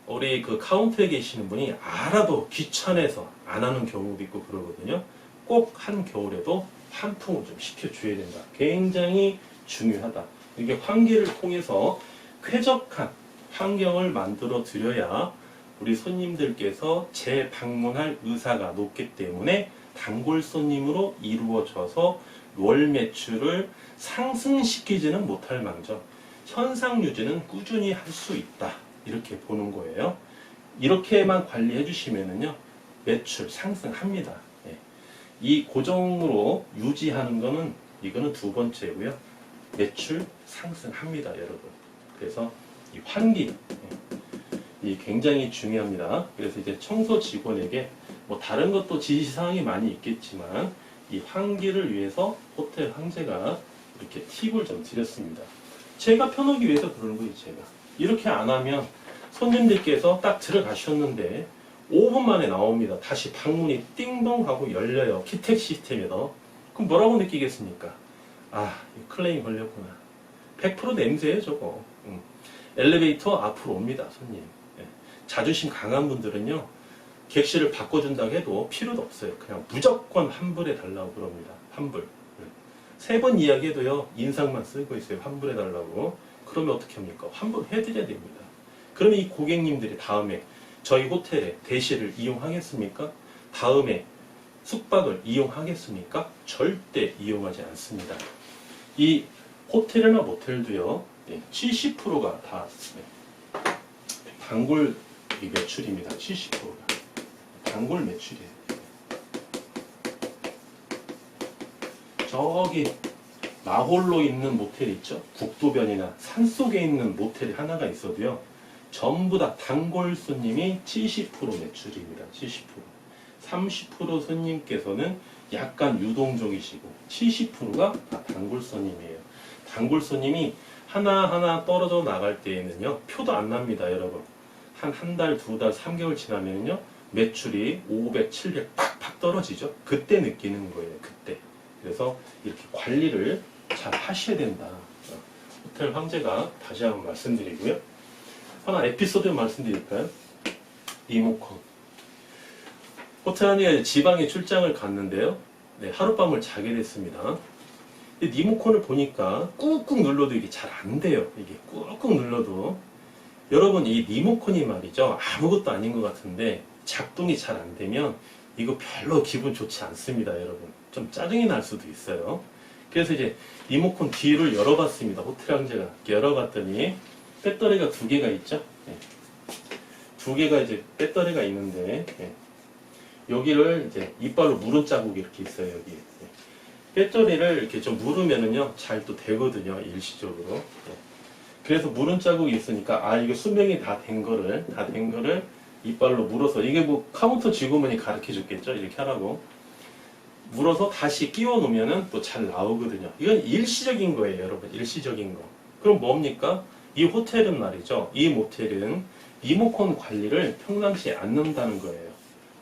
우리 그 카운터에 계시는 분이 알아도 귀찮아서 안 하는 경우도 있고 그러거든요. 꼭 한겨울에도 환풍을 좀 시켜줘야 된다. 굉장히 중요하다. 이게 환기를 통해서 쾌적한 환경을 만들어 드려야 우리 손님들께서 재방문할 의사가 높기 때문에 단골 손님으로 이루어져서 월 매출을 상승시키지는 못할 망정 현상 유지는 꾸준히 할 수 있다. 이렇게 보는 거예요. 이렇게만 관리해 주시면은요 매출 상승합니다. 예. 이 고정으로 유지하는 거는 이거는 두 번째고요. 매출 상승합니다, 여러분. 그래서 이 환기 이 굉장히 중요합니다. 그래서 이제 청소 직원에게 뭐 다른 것도 지시사항이 많이 있겠지만 이 환기를 위해서 호텔 황제가 이렇게 팁을 좀 드렸습니다. 제가 편하기 위해서 그러는 거예요, 제가. 이렇게 안 하면 손님들께서 딱 들어가셨는데 5분 만에 나옵니다. 다시 방문이 띵동 하고 열려요. 키텍 시스템에서. 그럼 뭐라고 느끼겠습니까? 아, 클레임 걸렸구나. 100% 냄새예요, 저거. 엘리베이터 앞으로 옵니다, 손님. 예. 자존심 강한 분들은요, 객실을 바꿔준다고 해도 필요도 없어요. 그냥 무조건 환불해 달라고 그럽니다. 환불. 3번 이야기해도요, 인상만 쓰고 있어요. 환불해 달라고. 그러면 어떻게 합니까? 환불해드려야 됩니다. 그러면 이 고객님들이 다음에 저희 호텔에 대시를 이용하겠습니까? 다음에 숙박을 이용하겠습니까? 절대 이용하지 않습니다. 이 호텔이나 모텔도요, 70%가 다 단골 매출입니다. 70%가. 단골 매출이에요. 저기 마홀로 있는 모텔 있죠? 국도변이나 산속에 있는 모텔이 하나가 있어도요, 전부 다 단골 손님이 70% 매출입니다. 70%. 30% 손님께서는 약간 유동적이시고 70%가 다 단골 손님이에요. 단골 손님이 하나하나 떨어져 나갈 때에는요, 표도 안 납니다, 여러분. 한 달, 2달, 3개월 지나면요, 매출이 500, 700 팍팍 떨어지죠. 그때 느끼는 거예요, 그때. 그래서 이렇게 관리를 잘 하셔야 된다. 호텔 황제가 다시 한번 말씀드리고요. 하나 에피소드 말씀드릴까요? 리모컨. 호텔 한이가 지방에 출장을 갔는데요. 네, 하룻밤을 자게 됐습니다. 리모컨을 보니까 꾹꾹 눌러도 이게 잘 안 돼요. 이게 꾹꾹 눌러도. 여러분, 이 리모컨이 말이죠, 아무것도 아닌 것 같은데 작동이 잘 안 되면 이거 별로 기분 좋지 않습니다, 여러분. 좀 짜증이 날 수도 있어요. 그래서 이제 리모컨 뒤를 열어봤습니다. 호텔 황제가 열어봤더니 배터리가 2개가 있죠. 네. 2개가 이제 배터리가 있는데, 네. 여기를 이제 이빨로 물은 자국이 이렇게 있어요, 여기. 네. 배터리를 이렇게 좀 물으면은요, 잘 또 되거든요, 일시적으로. 네. 그래서 물은 자국이 있으니까, 아, 이게 수명이 다 된 거를 이빨로 물어서, 이게 뭐 카운터 직원분이 가르쳐 줬겠죠? 이렇게 하라고. 물어서 다시 끼워 놓으면은 또 잘 나오거든요. 이건 일시적인 거예요, 여러분. 일시적인 거. 그럼 뭡니까? 이 호텔은 말이죠. 이 모텔은 리모컨 관리를 평상시에 안 넣는다는 거예요.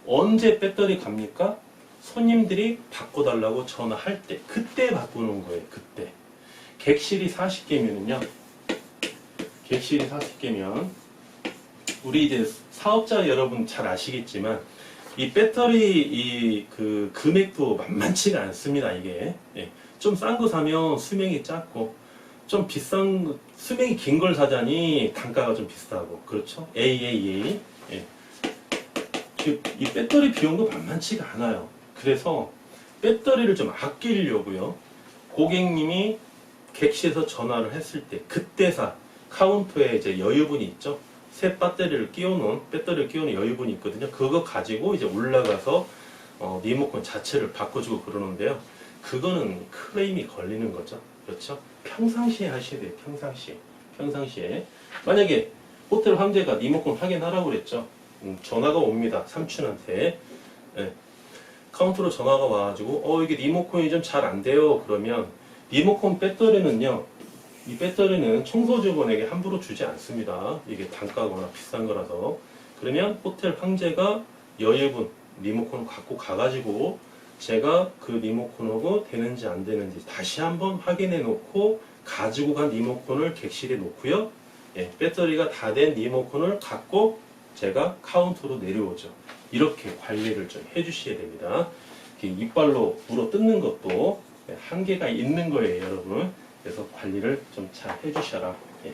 언제 배터리 갑니까? 손님들이 바꿔달라고 전화할 때, 그때 바꾸는 거예요, 그때. 객실이 40개면은요, 객실이 40개면, 우리 이제 사업자 여러분 잘 아시겠지만, 이 배터리 그 금액도 만만치가 않습니다, 이게. 예. 좀 싼 거 사면 수명이 짧고, 좀 비싼, 수명이 긴 걸 사자니 단가가 좀 비싸고, 그렇죠? AAA. 예. 이 배터리 비용도 만만치가 않아요. 그래서 배터리를 좀 아끼려고요. 고객님이 객실에서 전화를 했을 때, 그때사 카운터에 이제 여유분이 있죠? 새 배터리를 끼워놓은 여유분이 있거든요. 그거 가지고 이제 올라가서 리모컨 자체를 바꿔주고 그러는데요. 그거는 클레임이 걸리는 거죠. 그렇죠? 평상시에 하셔야 돼요. 평상시에. 만약에 호텔 황제가 리모컨 확인하라고 그랬죠. 전화가 옵니다. 삼촌한테. 네. 카운터로 전화가 와가지고 이게 리모컨이 좀 잘 안 돼요. 그러면 리모컨 배터리는요. 이 배터리는 청소 직원에게 함부로 주지 않습니다. 이게 단가거나 비싼 거라서. 그러면 호텔 황제가 여유분 리모컨을 갖고 가가지고 제가 그 리모컨하고 되는지 안 되는지 다시 한번 확인해 놓고 가지고 간 리모컨을 객실에 놓고요. 예, 배터리가 다 된 리모컨을 갖고 제가 카운터로 내려오죠. 이렇게 관리를 좀 해주셔야 됩니다. 이빨로 물어 뜯는 것도 한계가 있는 거예요, 여러분. 그래서 관리를 좀 잘 해주셔라. 예.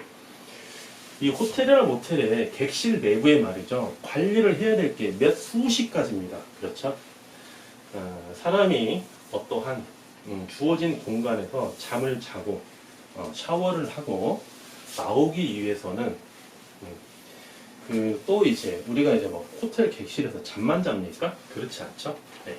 이 호텔이나 모텔의 객실 내부에 말이죠, 관리를 해야 될 게 몇 수십 가지입니다. 그렇죠? 사람이 어떠한 주어진 공간에서 잠을 자고 샤워를 하고 나오기 위해서는 또 이제 우리가 이제 뭐 호텔 객실에서 잠만 잡니까? 그렇지 않죠? 네.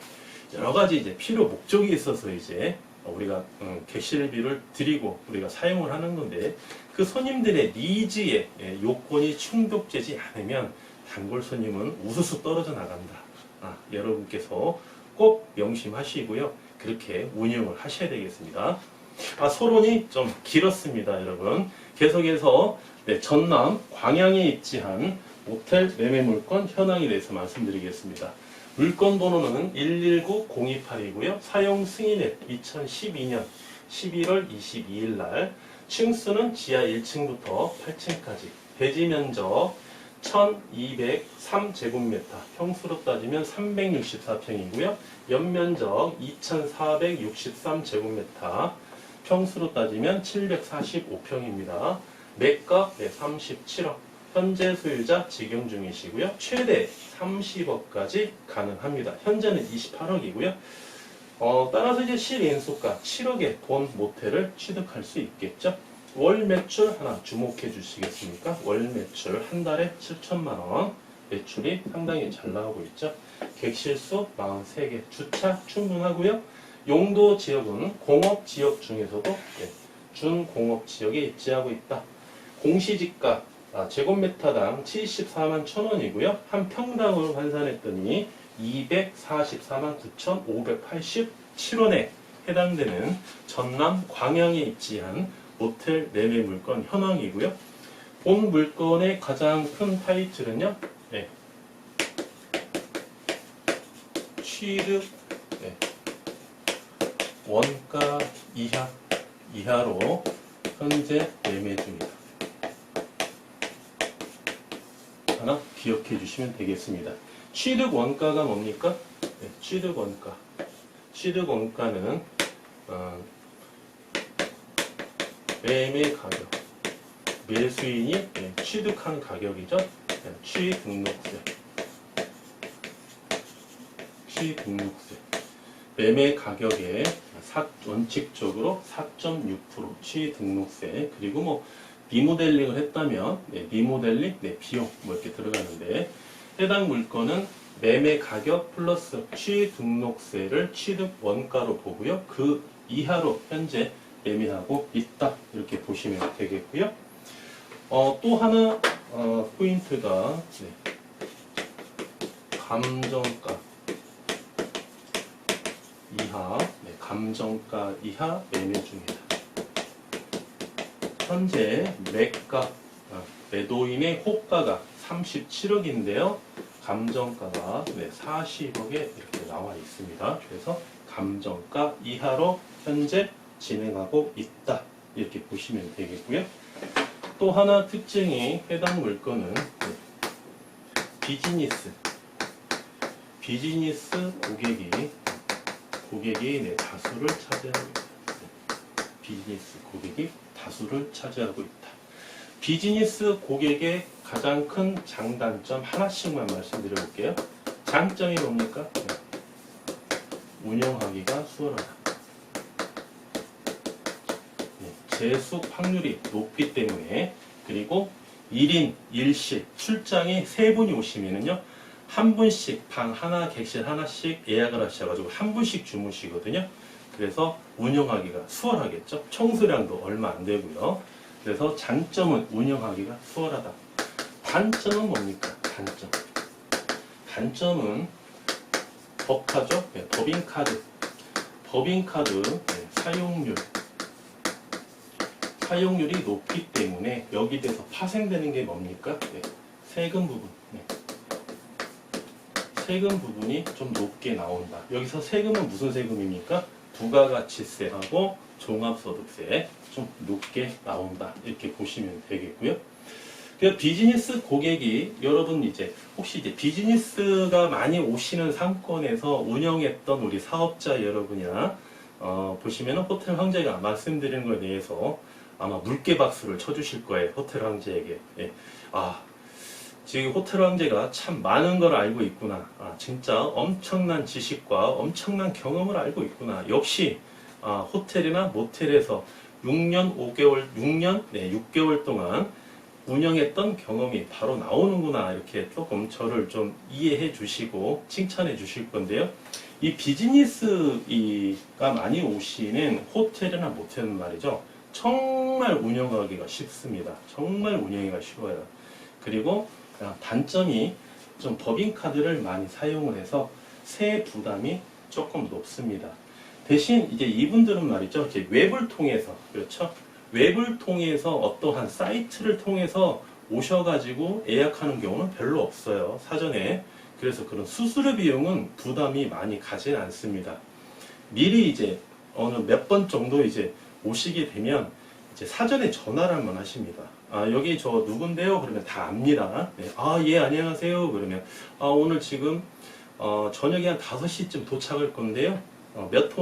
여러 가지 이제 필요 목적이 있어서 이제 우리가 객실비를 드리고 우리가 사용을 하는 건데, 그 손님들의 니즈에 요건이 충족되지 않으면 단골 손님은 우수수 떨어져 나간다. 여러분께서 꼭 명심하시고요. 그렇게 운영을 하셔야 되겠습니다. 서론이 좀 길었습니다, 여러분. 계속해서 네, 전남 광양에 입지한 모텔 매매 물건 현황에 대해서 말씀드리겠습니다. 물건 번호는 119-028이고요. 사용 승인일 2012년 11월 22일 날, 층수는 지하 1층부터 8층까지, 대지 면적 1203제곱미터, 평수로 따지면 364평이고요. 연면적 2463제곱미터, 평수로 따지면 745평입니다. 매가 37억, 현재 소유자 직영 중이시고요. 최대 30억까지 가능합니다. 현재는 28억이고요. 따라서 이제 실인수가 7억의 본 모텔을 취득할 수 있겠죠. 월 매출 하나 주목해 주시겠습니까? 월 매출 한 달에 7천만 원, 매출이 상당히 잘 나오고 있죠. 객실수 43개, 주차 충분하고요. 용도 지역은 공업 지역 중에서도 준공업 지역에 입지하고 있다. 공시지가 제곱미터당 74만 1,000원이고요. 한 평당으로 환산했더니 244만 9,587원에 해당되는 전남 광양에 입지한 모텔 매매 물건 현황이고요. 본 물건의 가장 큰 타이틀은요, 취득 원가 이하로 현재 매매 중이다. 하나 기억해 주시면 되겠습니다. 취득 원가가 뭡니까? 취득 원가. 취득 원가는 매매 가격. 매수인이 취득한 가격이죠. 취등록세. 취등록세. 매매 가격의 원칙적으로 4.6% 취등록세. 그리고 뭐 리모델링을 했다면 리모델링 비용 이렇게 들어가는데, 해당 물건은 매매 가격 플러스 취등록세를 취득 원가로 보고요. 그 이하로 현재 매매하고 있다, 이렇게 보시면 되겠고요. 또 하나 포인트가 감정가 이하, 감정가 이하 매매 중이다. 현재 매가, 매도인의 호가가 37억인데요. 감정가가 40억에 이렇게 나와 있습니다. 그래서 감정가 이하로 현재 진행하고 있다, 이렇게 보시면 되겠고요. 또 하나 특징이, 해당 물건은 비즈니스 고객이 다수를 차지하고 있다. 비즈니스 고객이 다수를 차지하고 있다. 비즈니스 고객의 가장 큰 장단점 하나씩만 말씀드려 볼게요. 장점이 뭡니까? 운영하기가 수월하다. 재숙 확률이 높기 때문에, 그리고 1인 1실 출장이 3분이 오시면은요, 한 분씩 방 하나, 객실 하나씩 예약을 하셔가지고 한 분씩 주무시거든요. 그래서 운영하기가 수월하겠죠. 청소량도 얼마 안 되고요. 그래서 장점은 운영하기가 수월하다. 단점은 뭡니까? 단점은 법카죠. 법인카드 사용률이 높기 때문에 여기 대해서 파생되는 게 뭡니까? 세금 부분. 세금 부분이 좀 높게 나온다. 여기서 세금은 무슨 세금입니까? 부가가치세하고 종합소득세 좀 높게 나온다, 이렇게 보시면 되겠고요. 그 비즈니스 고객이, 여러분 혹시 비즈니스가 많이 오시는 상권에서 운영했던 우리 사업자 여러분이나 보시면 호텔 황제가 말씀드리는 거에 대해서 아마 물개 박수를 쳐주실 거예요. 호텔 황제에게. 지금 호텔 황제가 참 많은 걸 알고 있구나. 진짜 엄청난 지식과 엄청난 경험을 알고 있구나. 역시 호텔이나 모텔에서 6개월 동안 운영했던 경험이 바로 나오는구나. 이렇게 조금 저를 좀 이해해 주시고 칭찬해 주실 건데요. 이 비즈니스가 많이 오시는 호텔이나 모텔은 말이죠, 정말 운영하기가 쉽습니다. 정말 운영하기가 쉬워요. 그리고 단점이 좀 법인카드를 많이 사용을 해서 세액 부담이 조금 높습니다. 대신 이분들은 말이죠, 웹을 통해서, 그렇죠? 웹을 통해서 어떠한 사이트를 통해서 오셔가지고 예약하는 경우는 별로 없어요. 사전에. 그래서 그런 수수료 비용은 부담이 많이 가진 않습니다. 미리 이제 어느 몇 번 정도 이제 오시게 되면 이제 사전에 전화를 한번 하십니다. 아, 여기 저 누군데요? 그러면 다 압니다. 네. 아, 예, 안녕하세요. 그러면 오늘 지금 저녁에 한 5시쯤 도착할 건데요. 몇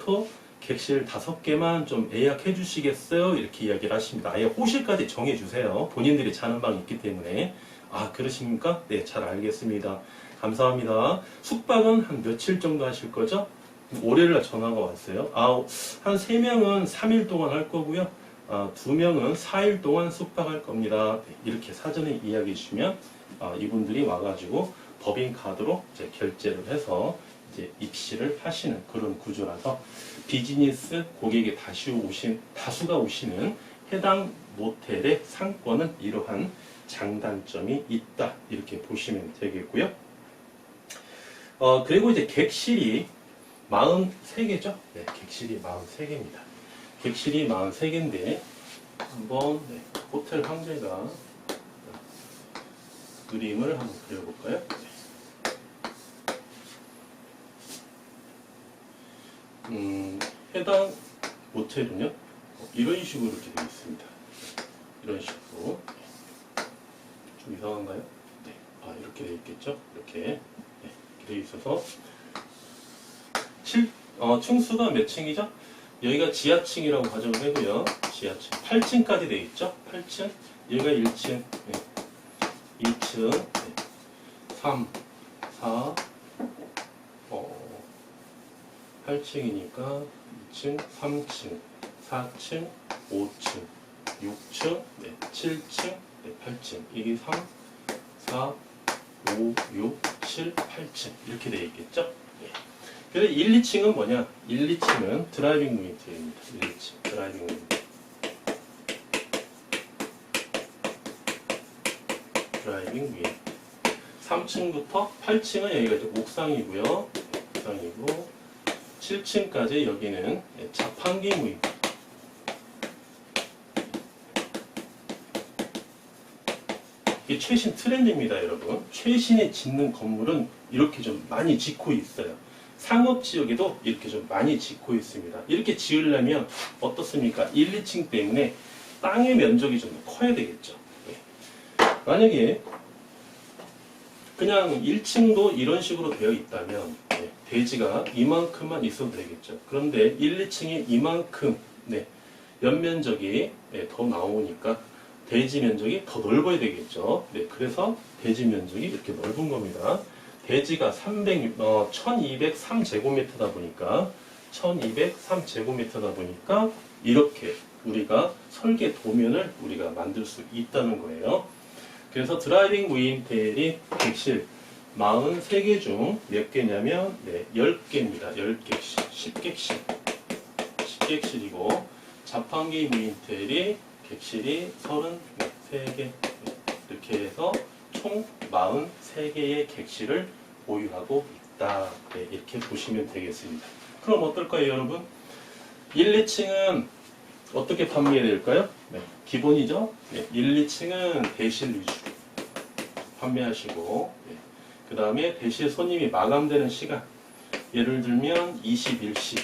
호 객실 5개만 좀 예약해 주시겠어요? 이렇게 이야기를 하십니다. 아예 호실까지 정해 주세요. 본인들이 자는 방이 있기 때문에. 아, 그러십니까? 네, 잘 알겠습니다. 감사합니다. 숙박은 한 며칠 정도 하실 거죠? 월요일날 전화가 왔어요. 한 3명은 3일 동안 할 거고요. 2명은 4일 동안 숙박할 겁니다. 이렇게 사전에 이야기해 주시면 이분들이 와가지고 법인카드로 이제 결제를 해서 이제 입실을 하시는 그런 구조라서 비즈니스 고객이 다수가 오시는 해당 모텔의 상권은 이러한 장단점이 있다. 이렇게 보시면 되겠고요. 그리고 이제 객실이 43개죠? 네, 객실이 43개입니다. 객실이 43개인데, 한번, 호텔 황제가 그림을 한번 그려볼까요? 해당 모텔은요, 이런 식으로 이렇게 되어 있습니다. 이런 식으로. 좀 이상한가요? 네. 이렇게 되어 있겠죠? 이렇게. 네, 되어 있어서. 층수가 몇 층이죠? 여기가 지하층이라고 가정을 하고요. 지하층 8층까지 되어 있죠? 8층. 여기가 1층, 2층, 3, 4, 8층이니까 2층, 3층, 4층, 5층, 6층, 7층, 8층. 이게 3, 4, 5, 6, 7, 8층. 이렇게 되어 있겠죠? 그래서 1, 2층은 뭐냐? 1, 2층은 드라이빙 무인텔입니다. 1, 2층 드라이빙 무인텔. 드라이빙 무인텔. 3층부터 8층은 여기가 이제 옥상이고요. 옥상이고 7층까지 여기는 자판기 무인텔. 이게 최신 트렌드입니다, 여러분. 최신에 짓는 건물은 이렇게 좀 많이 짓고 있어요. 상업지역에도 이렇게 좀 많이 짓고 있습니다. 이렇게 지으려면 어떻습니까? 1, 2층 때문에 땅의 면적이 좀 커야 되겠죠. 만약에 그냥 1층도 이런 식으로 되어 있다면 대지가 이만큼만 있어도 되겠죠. 그런데 1, 2층이 이만큼 연면적이 더 나오니까 대지 면적이 더 넓어야 되겠죠. 그래서 대지 면적이 이렇게 넓은 겁니다. 대지가 1203제곱미터다 보니까 이렇게 우리가 설계 도면을 우리가 만들 수 있다는 거예요. 그래서 드라이빙 무인텔이 객실 43개 중 몇 개냐면 10개입니다. 10객실. 10객실이고 자판기 무인텔이 객실이 33개 이렇게 해서 총 43개의 객실을 보유하고 있다. 이렇게 보시면 되겠습니다. 그럼 어떨까요, 여러분? 1, 2층은 어떻게 판매될까요? 기본이죠? 1, 2층은 대실 위주로 판매하시고, 그 다음에 대실 손님이 마감되는 시간, 예를 들면 21시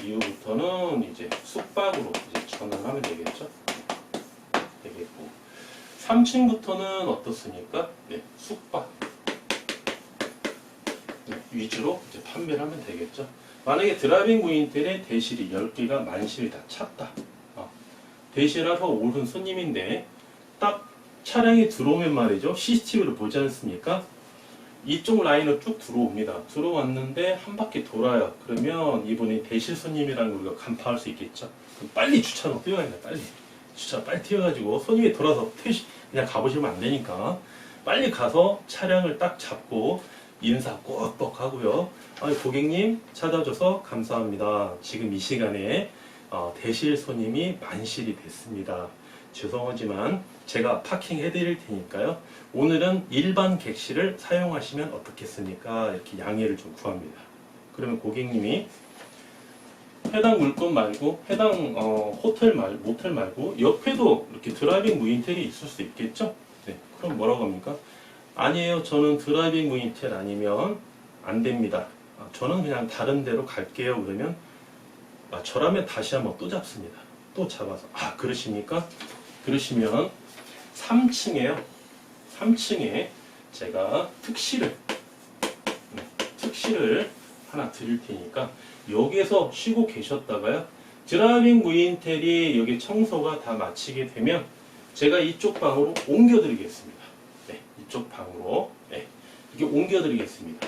이후부터는 이제 숙박으로 이제 전환을 하면 되겠죠? 되겠고. 3층부터는 어떻습니까? 숙박 위주로 이제 판매를 하면 되겠죠. 만약에 드라이빙 무인텔에 대실이 10개가 만실이 다 찼다. 대실하러 오는 손님인데 딱 차량이 들어오면 말이죠. CCTV를 보지 않습니까? 이쪽 라인으로 쭉 들어옵니다. 들어왔는데 한 바퀴 돌아요. 그러면 이분이 대실 손님이라는 걸 우리가 간파할 수 있겠죠. 그럼 빨리 주차로 뛰어야 돼요. 빨리. 주차 빨리 뛰어가지고 손님이 돌아서 그냥 가보시면 안 되니까 빨리 가서 차량을 딱 잡고 인사 꼭꼭 하고요. 고객님 찾아줘서 감사합니다. 지금 이 시간에 대실 손님이 만실이 됐습니다. 죄송하지만 제가 파킹 해드릴 테니까요. 오늘은 일반 객실을 사용하시면 어떻겠습니까? 이렇게 양해를 좀 구합니다. 그러면 고객님이 해당 물건 말고 해당 모텔 말고 옆에도 이렇게 드라이빙 무인텔이 있을 수 있겠죠? 네, 그럼 뭐라고 합니까? 아니에요. 저는 드라이빙 무인텔 아니면 안 됩니다. 저는 그냥 다른 데로 갈게요. 그러면 저라면 다시 한번 또 잡습니다. 또 잡아서 그러십니까? 그러시면 3층에요. 3층에 제가 특실을 하나 드릴 테니까 여기에서 쉬고 계셨다가요. 드라이빙 무인텔이 여기 청소가 다 마치게 되면 제가 이쪽 방으로 옮겨드리겠습니다. 네, 이쪽 방으로 이렇게 옮겨드리겠습니다.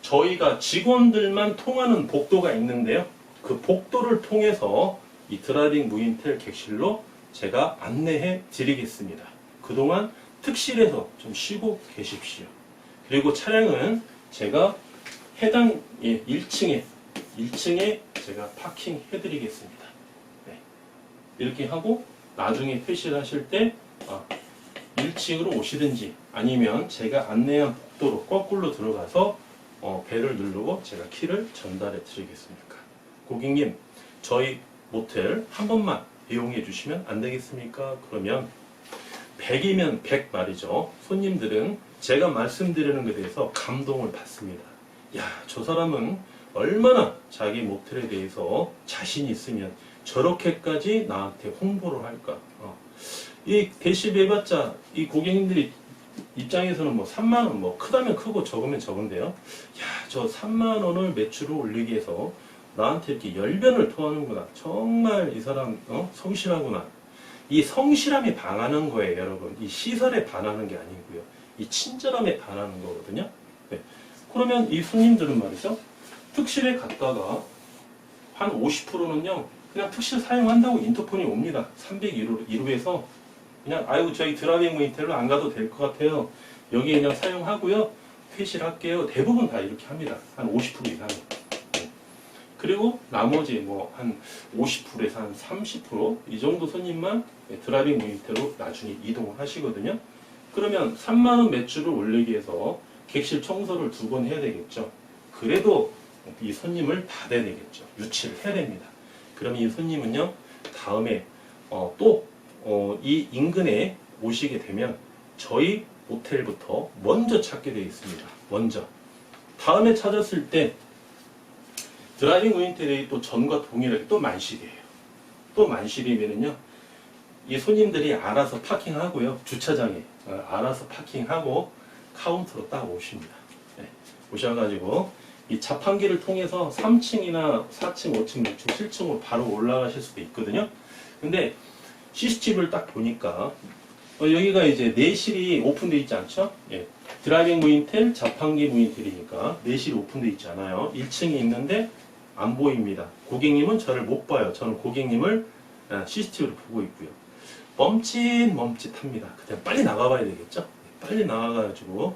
저희가 직원들만 통하는 복도가 있는데요. 그 복도를 통해서 이 드라이빙 무인텔 객실로 제가 안내해 드리겠습니다. 그동안 특실에서 좀 쉬고 계십시오. 그리고 차량은 제가 해당 1층에 제가 파킹 해드리겠습니다. 네. 이렇게 하고 나중에 퇴실을 하실 때 1층으로 오시든지 아니면 제가 안내한 복도로 거꾸로 들어가서 벨을 누르고 제가 키를 전달해 드리겠습니까? 고객님, 저희 모텔 한 번만 이용해 주시면 안 되겠습니까? 그러면 100이면 100 말이죠. 손님들은 제가 말씀드리는 것에 대해서 감동을 받습니다. 야, 저 사람은 얼마나 자기 모텔에 대해서 자신이 있으면 저렇게까지 나한테 홍보를 할까? 이 대시배 해봤자 이 고객님들이 입장에서는 뭐 3만 원, 뭐 크다면 크고 적으면 적은데요. 야, 저 3만 원을 매출을 올리기 위해서 나한테 이렇게 열변을 토하는구나. 정말 이 사람 성실하구나. 이 성실함에 반하는 거예요, 여러분. 이 시설에 반하는 게 아니고요. 이 친절함에 반하는 거거든요. 네. 그러면 이 손님들은 말이죠. 특실에 갔다가 한 50%는요. 그냥 특실 사용한다고 인터폰이 옵니다. 301호에서 그냥 저희 드라이빙 무인텔로 안 가도 될 것 같아요. 여기 그냥 사용하고요. 퇴실할게요. 대부분 다 이렇게 합니다. 한 50% 이상. 그리고 나머지 뭐 한 50%에서 한 30% 이 정도 손님만 드라이빙 무인텔로 나중에 이동을 하시거든요. 그러면 3만 원 매출을 올리기 위해서 객실 청소를 2번 해야 되겠죠. 그래도 이 손님을 받아야 되겠죠. 유치를 해야 됩니다. 그럼 이 손님은요, 다음에 또 이 인근에 오시게 되면 저희 모텔부터 먼저 찾게 되어 있습니다. 먼저. 다음에 찾았을 때 드라이빙 무인텔이 또 전과 동일하게 또 만실이에요. 또 만실이면은요, 이 손님들이 알아서 파킹하고요, 주차장에 알아서 파킹하고 카운터로 딱 오십니다. 네, 오셔가지고 이 자판기를 통해서 3층이나 4층, 5층, 6층, 7층으로 바로 올라가실 수도 있거든요. 근데 CCTV를 딱 보니까 여기가 이제 내실이 오픈되어 있지 않죠? 예. 드라이빙 무인텔, 자판기 무인텔이니까 내실이 오픈되어 있지 않아요. 1층에 있는데 안 보입니다. 고객님은 저를 못 봐요. 저는 고객님을 CCTV로 보고 있고요. 멈칫멈칫합니다. 그때 빨리 나가봐야 되겠죠? 빨리 나가가지고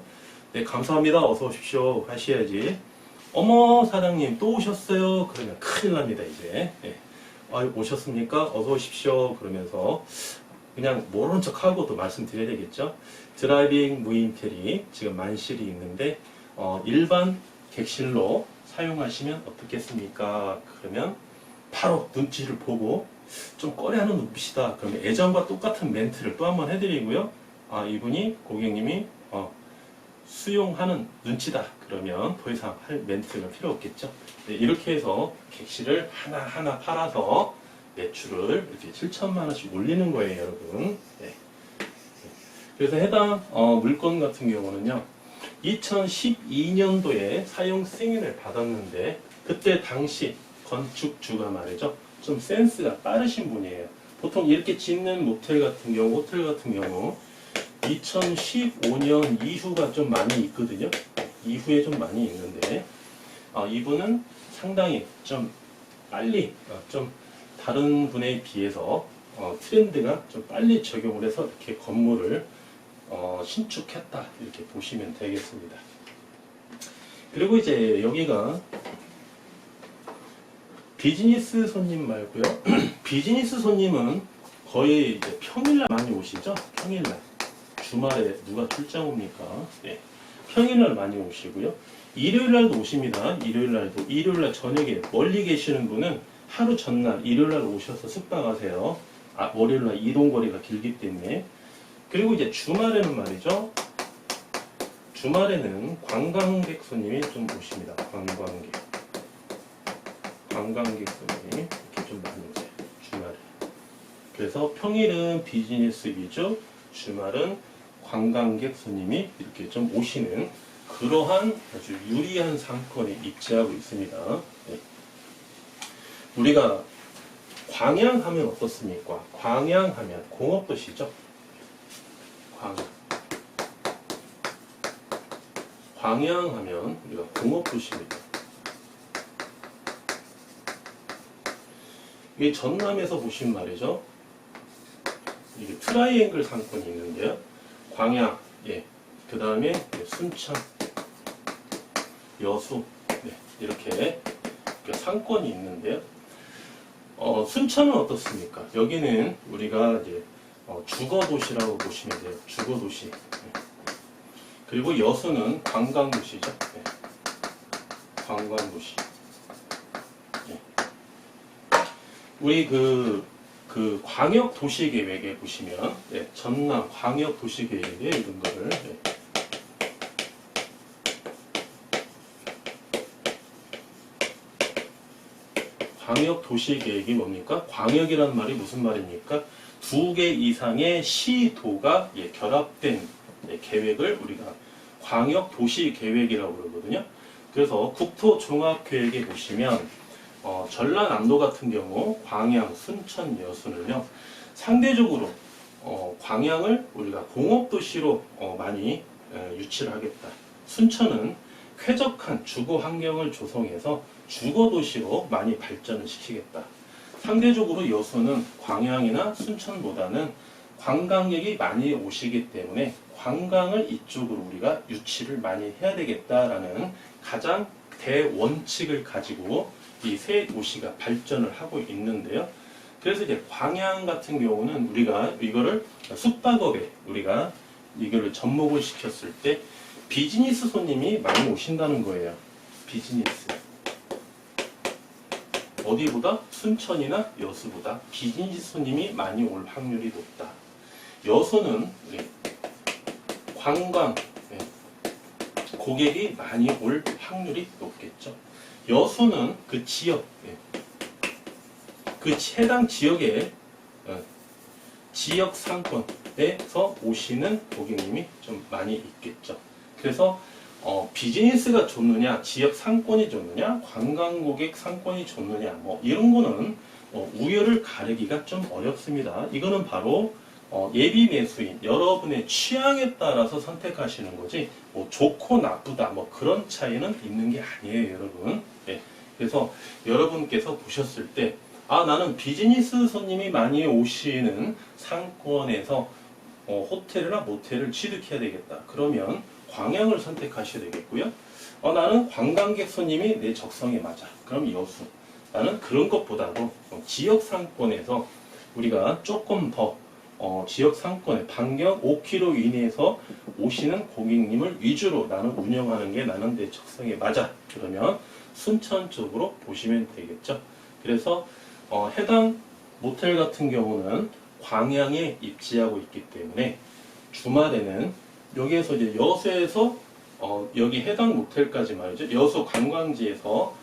네, 감사합니다. 어서 오십시오 하셔야지. 어머, 사장님 또 오셨어요? 그러면 큰일 납니다. 이제 네. 오셨습니까? 어서 오십시오. 그러면서 그냥 모르는 척하고 또 말씀드려야 되겠죠. 드라이빙 무인텔이 지금 만실이 있는데 일반 객실로 사용하시면 어떻겠습니까? 그러면 바로 눈치를 보고 좀 꺼려하는 눈빛이다. 그러면 예전과 똑같은 멘트를 또 한번 해드리고요. 이분이 고객님이 수용하는 눈치다. 그러면 더 이상 할 멘트가 필요 없겠죠. 네, 이렇게 해서 객실을 하나하나 팔아서 매출을 이렇게 7천만 원씩 올리는 거예요, 여러분. 네. 그래서 해당 물건 같은 경우는요, 2012년도에 사용 승인을 받았는데 그때 당시 건축주가 말이죠, 좀 센스가 빠르신 분이에요. 보통 이렇게 짓는 모텔 같은 경우, 호텔 같은 경우 2015년 이후가 좀 많이 있거든요. 이후에 좀 많이 있는데 이분은 상당히 좀 빨리 좀 다른 분에 비해서 트렌드가 좀 빨리 적용을 해서 이렇게 건물을 신축했다 이렇게 보시면 되겠습니다. 그리고 이제 여기가 비즈니스 손님 말고요. 비즈니스 손님은 거의 이제 평일날 많이 오시죠. 평일날. 주말에 누가 출장 옵니까? 네. 평일날 많이 오시고요. 일요일날도 오십니다. 일요일날도. 일요일날 저녁에 멀리 계시는 분은 하루 전날 일요일날 오셔서 숙박하세요. 월요일날 이동거리가 길기 때문에. 그리고 이제 주말에는 말이죠. 주말에는 관광객 손님이 좀 오십니다. 관광객 손님이 이렇게 좀 많이 오세요. 주말에. 그래서 평일은 비즈니스 위주, 주말은 관광객 손님이 이렇게 좀 오시는 그러한 아주 유리한 상권에 입지하고 있습니다. 네. 우리가 광양하면 어떻습니까? 광양하면 공업도시죠. 광양하면 우리가 공업도시입니다. 이 전남에서 보시면 말이죠. 이게 트라이앵글 상권이 있는데요. 광양, 예. 그 다음에 순천, 여수, 네. 이렇게 상권이 있는데요. 순천은 어떻습니까? 여기는 우리가 이제 주거도시라고 보시면 돼요. 주거도시. 네. 그리고 여수는 관광도시죠. 네. 관광도시. 네. 우리 그 광역도시계획에 보시면 네, 전남 광역도시계획에 이런 거를 네. 광역도시계획이 뭡니까? 광역이라는 말이 무슨 말입니까? 2개 이상의 시도가 예, 결합된 예, 계획을 우리가 광역도시계획이라고 그러거든요. 그래서 국토종합계획에 보시면 전라남도 같은 경우 광양, 순천, 여수는요. 상대적으로 광양을 우리가 공업도시로 많이 유치를 하겠다. 순천은 쾌적한 주거 환경을 조성해서 주거도시로 많이 발전을 시키겠다. 상대적으로 여수는 광양이나 순천보다는 관광객이 많이 오시기 때문에 관광을 이쪽으로 우리가 유치를 많이 해야 되겠다라는 가장 대원칙을 가지고 이 세 도시가 발전을 하고 있는데요. 그래서 이제 광양 같은 경우는 우리가 이거를 숙박업에 우리가 이거를 접목을 시켰을 때 비즈니스 손님이 많이 오신다는 거예요. 비즈니스. 어디보다? 순천이나 여수보다 비즈니스 손님이 많이 올 확률이 높다. 여수는 관광 고객이 많이 올 확률이 높겠죠. 여수는 그 지역, 그 해당 지역의 지역 상권에서 오시는 고객님이 좀 많이 있겠죠. 그래서 비즈니스가 좋느냐, 지역 상권이 좋느냐, 관광 고객 상권이 좋느냐, 뭐 이런 거는 우열을 가리기가 좀 어렵습니다. 이거는 바로 예비 매수인 여러분의 취향에 따라서 선택하시는 거지 뭐 좋고 나쁘다 뭐 그런 차이는 있는 게 아니에요, 여러분. 네. 그래서 여러분께서 보셨을 때 나는 비즈니스 손님이 많이 오시는 상권에서 호텔이나 모텔을 취득해야 되겠다. 그러면 광양을 선택하셔야 되겠고요. 나는 관광객 손님이 내 적성에 맞아. 그럼 여수. 나는 그런 것보다도 지역 상권에서 우리가 조금 더 지역 상권에 반경 5km 이내에서 오시는 고객님을 위주로 나는 운영하는 게 나는 내 적성에 맞아. 그러면 순천 쪽으로 보시면 되겠죠. 그래서 해당 모텔 같은 경우는 광양에 입지하고 있기 때문에 주말에는 여기에서 이제 여수에서 여기 해당 모텔까지 말이죠. 여수 관광지에서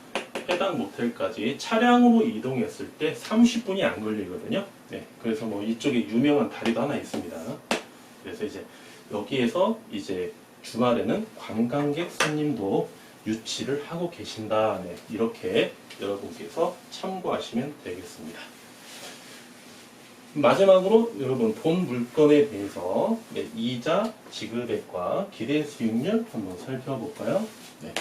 해당 모텔까지 차량으로 이동했을 때 30분이 안 걸리거든요. 네, 그래서 뭐 이쪽에 유명한 다리도 하나 있습니다. 그래서 이제 여기에서 이제 주말에는 관광객 손님도 유치를 하고 계신다. 네, 이렇게 여러분께서 참고하시면 되겠습니다. 마지막으로 여러분 본 물건에 대해서 이자 지급액과 기대 수익률 한번 살펴볼까요? 네.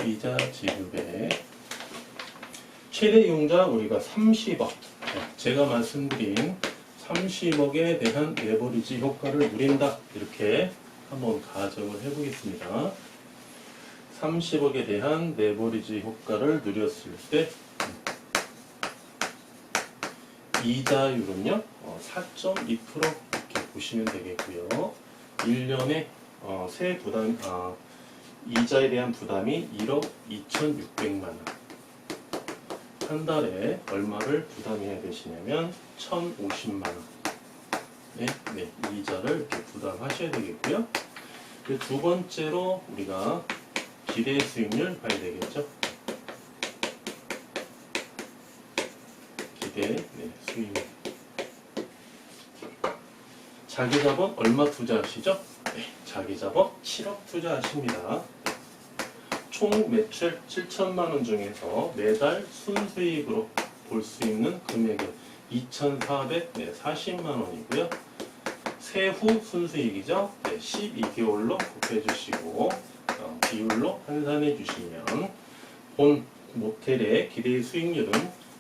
이자 지급액 최대 이용자 우리가 30억 제가 말씀드린 30억에 대한 레버리지 효과를 누린다 이렇게 한번 가정을 해보겠습니다. 30억에 대한 레버리지 효과를 누렸을 때 이자율은요 4.2% 이렇게 보시면 되겠고요. 1년에 이자에 대한 부담이 1억 2,600만 원. 한 달에 얼마를 부담해야 되시냐면 1,050만 원. 네, 이자를 이렇게 부담하셔야 되겠고요. 그리고 두 번째로 우리가 기대 수익률 봐야 되겠죠. 기대 수익률. 자기 자본 얼마 투자하시죠? 네, 자기 자본 7억 투자하십니다. 총 매출 7천만 원 중에서 매달 순수익으로 볼 수 있는 금액은 2,440만 원이고요. 세후 순수익이죠. 12개월로 곱해주시고 비율로 환산해 주시면 본 모텔의 기대 수익률은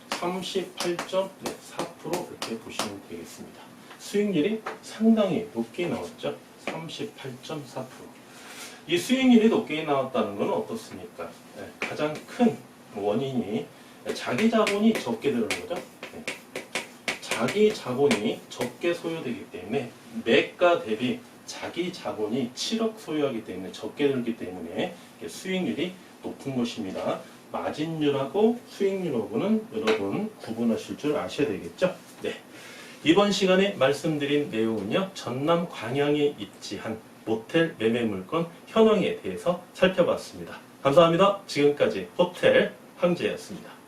38.4% 이렇게 보시면 되겠습니다. 수익률이 상당히 높게 나왔죠. 38.4%. 이 수익률이 높게 나왔다는 것은 어떻습니까? 가장 큰 원인이 자기 자본이 적게 드는 거죠. 자기 자본이 적게 소요되기 때문에 매가 대비 자기 자본이 7억 소요하기 때문에 적게 들기 때문에 수익률이 높은 것입니다. 마진율하고 수익률하고는 여러분 구분하실 줄 아셔야 되겠죠? 네. 이번 시간에 말씀드린 내용은요, 전남 광양에 입지한 모텔 매매 물건 현황에 대해서 살펴봤습니다. 감사합니다. 지금까지 호텔 황제였습니다.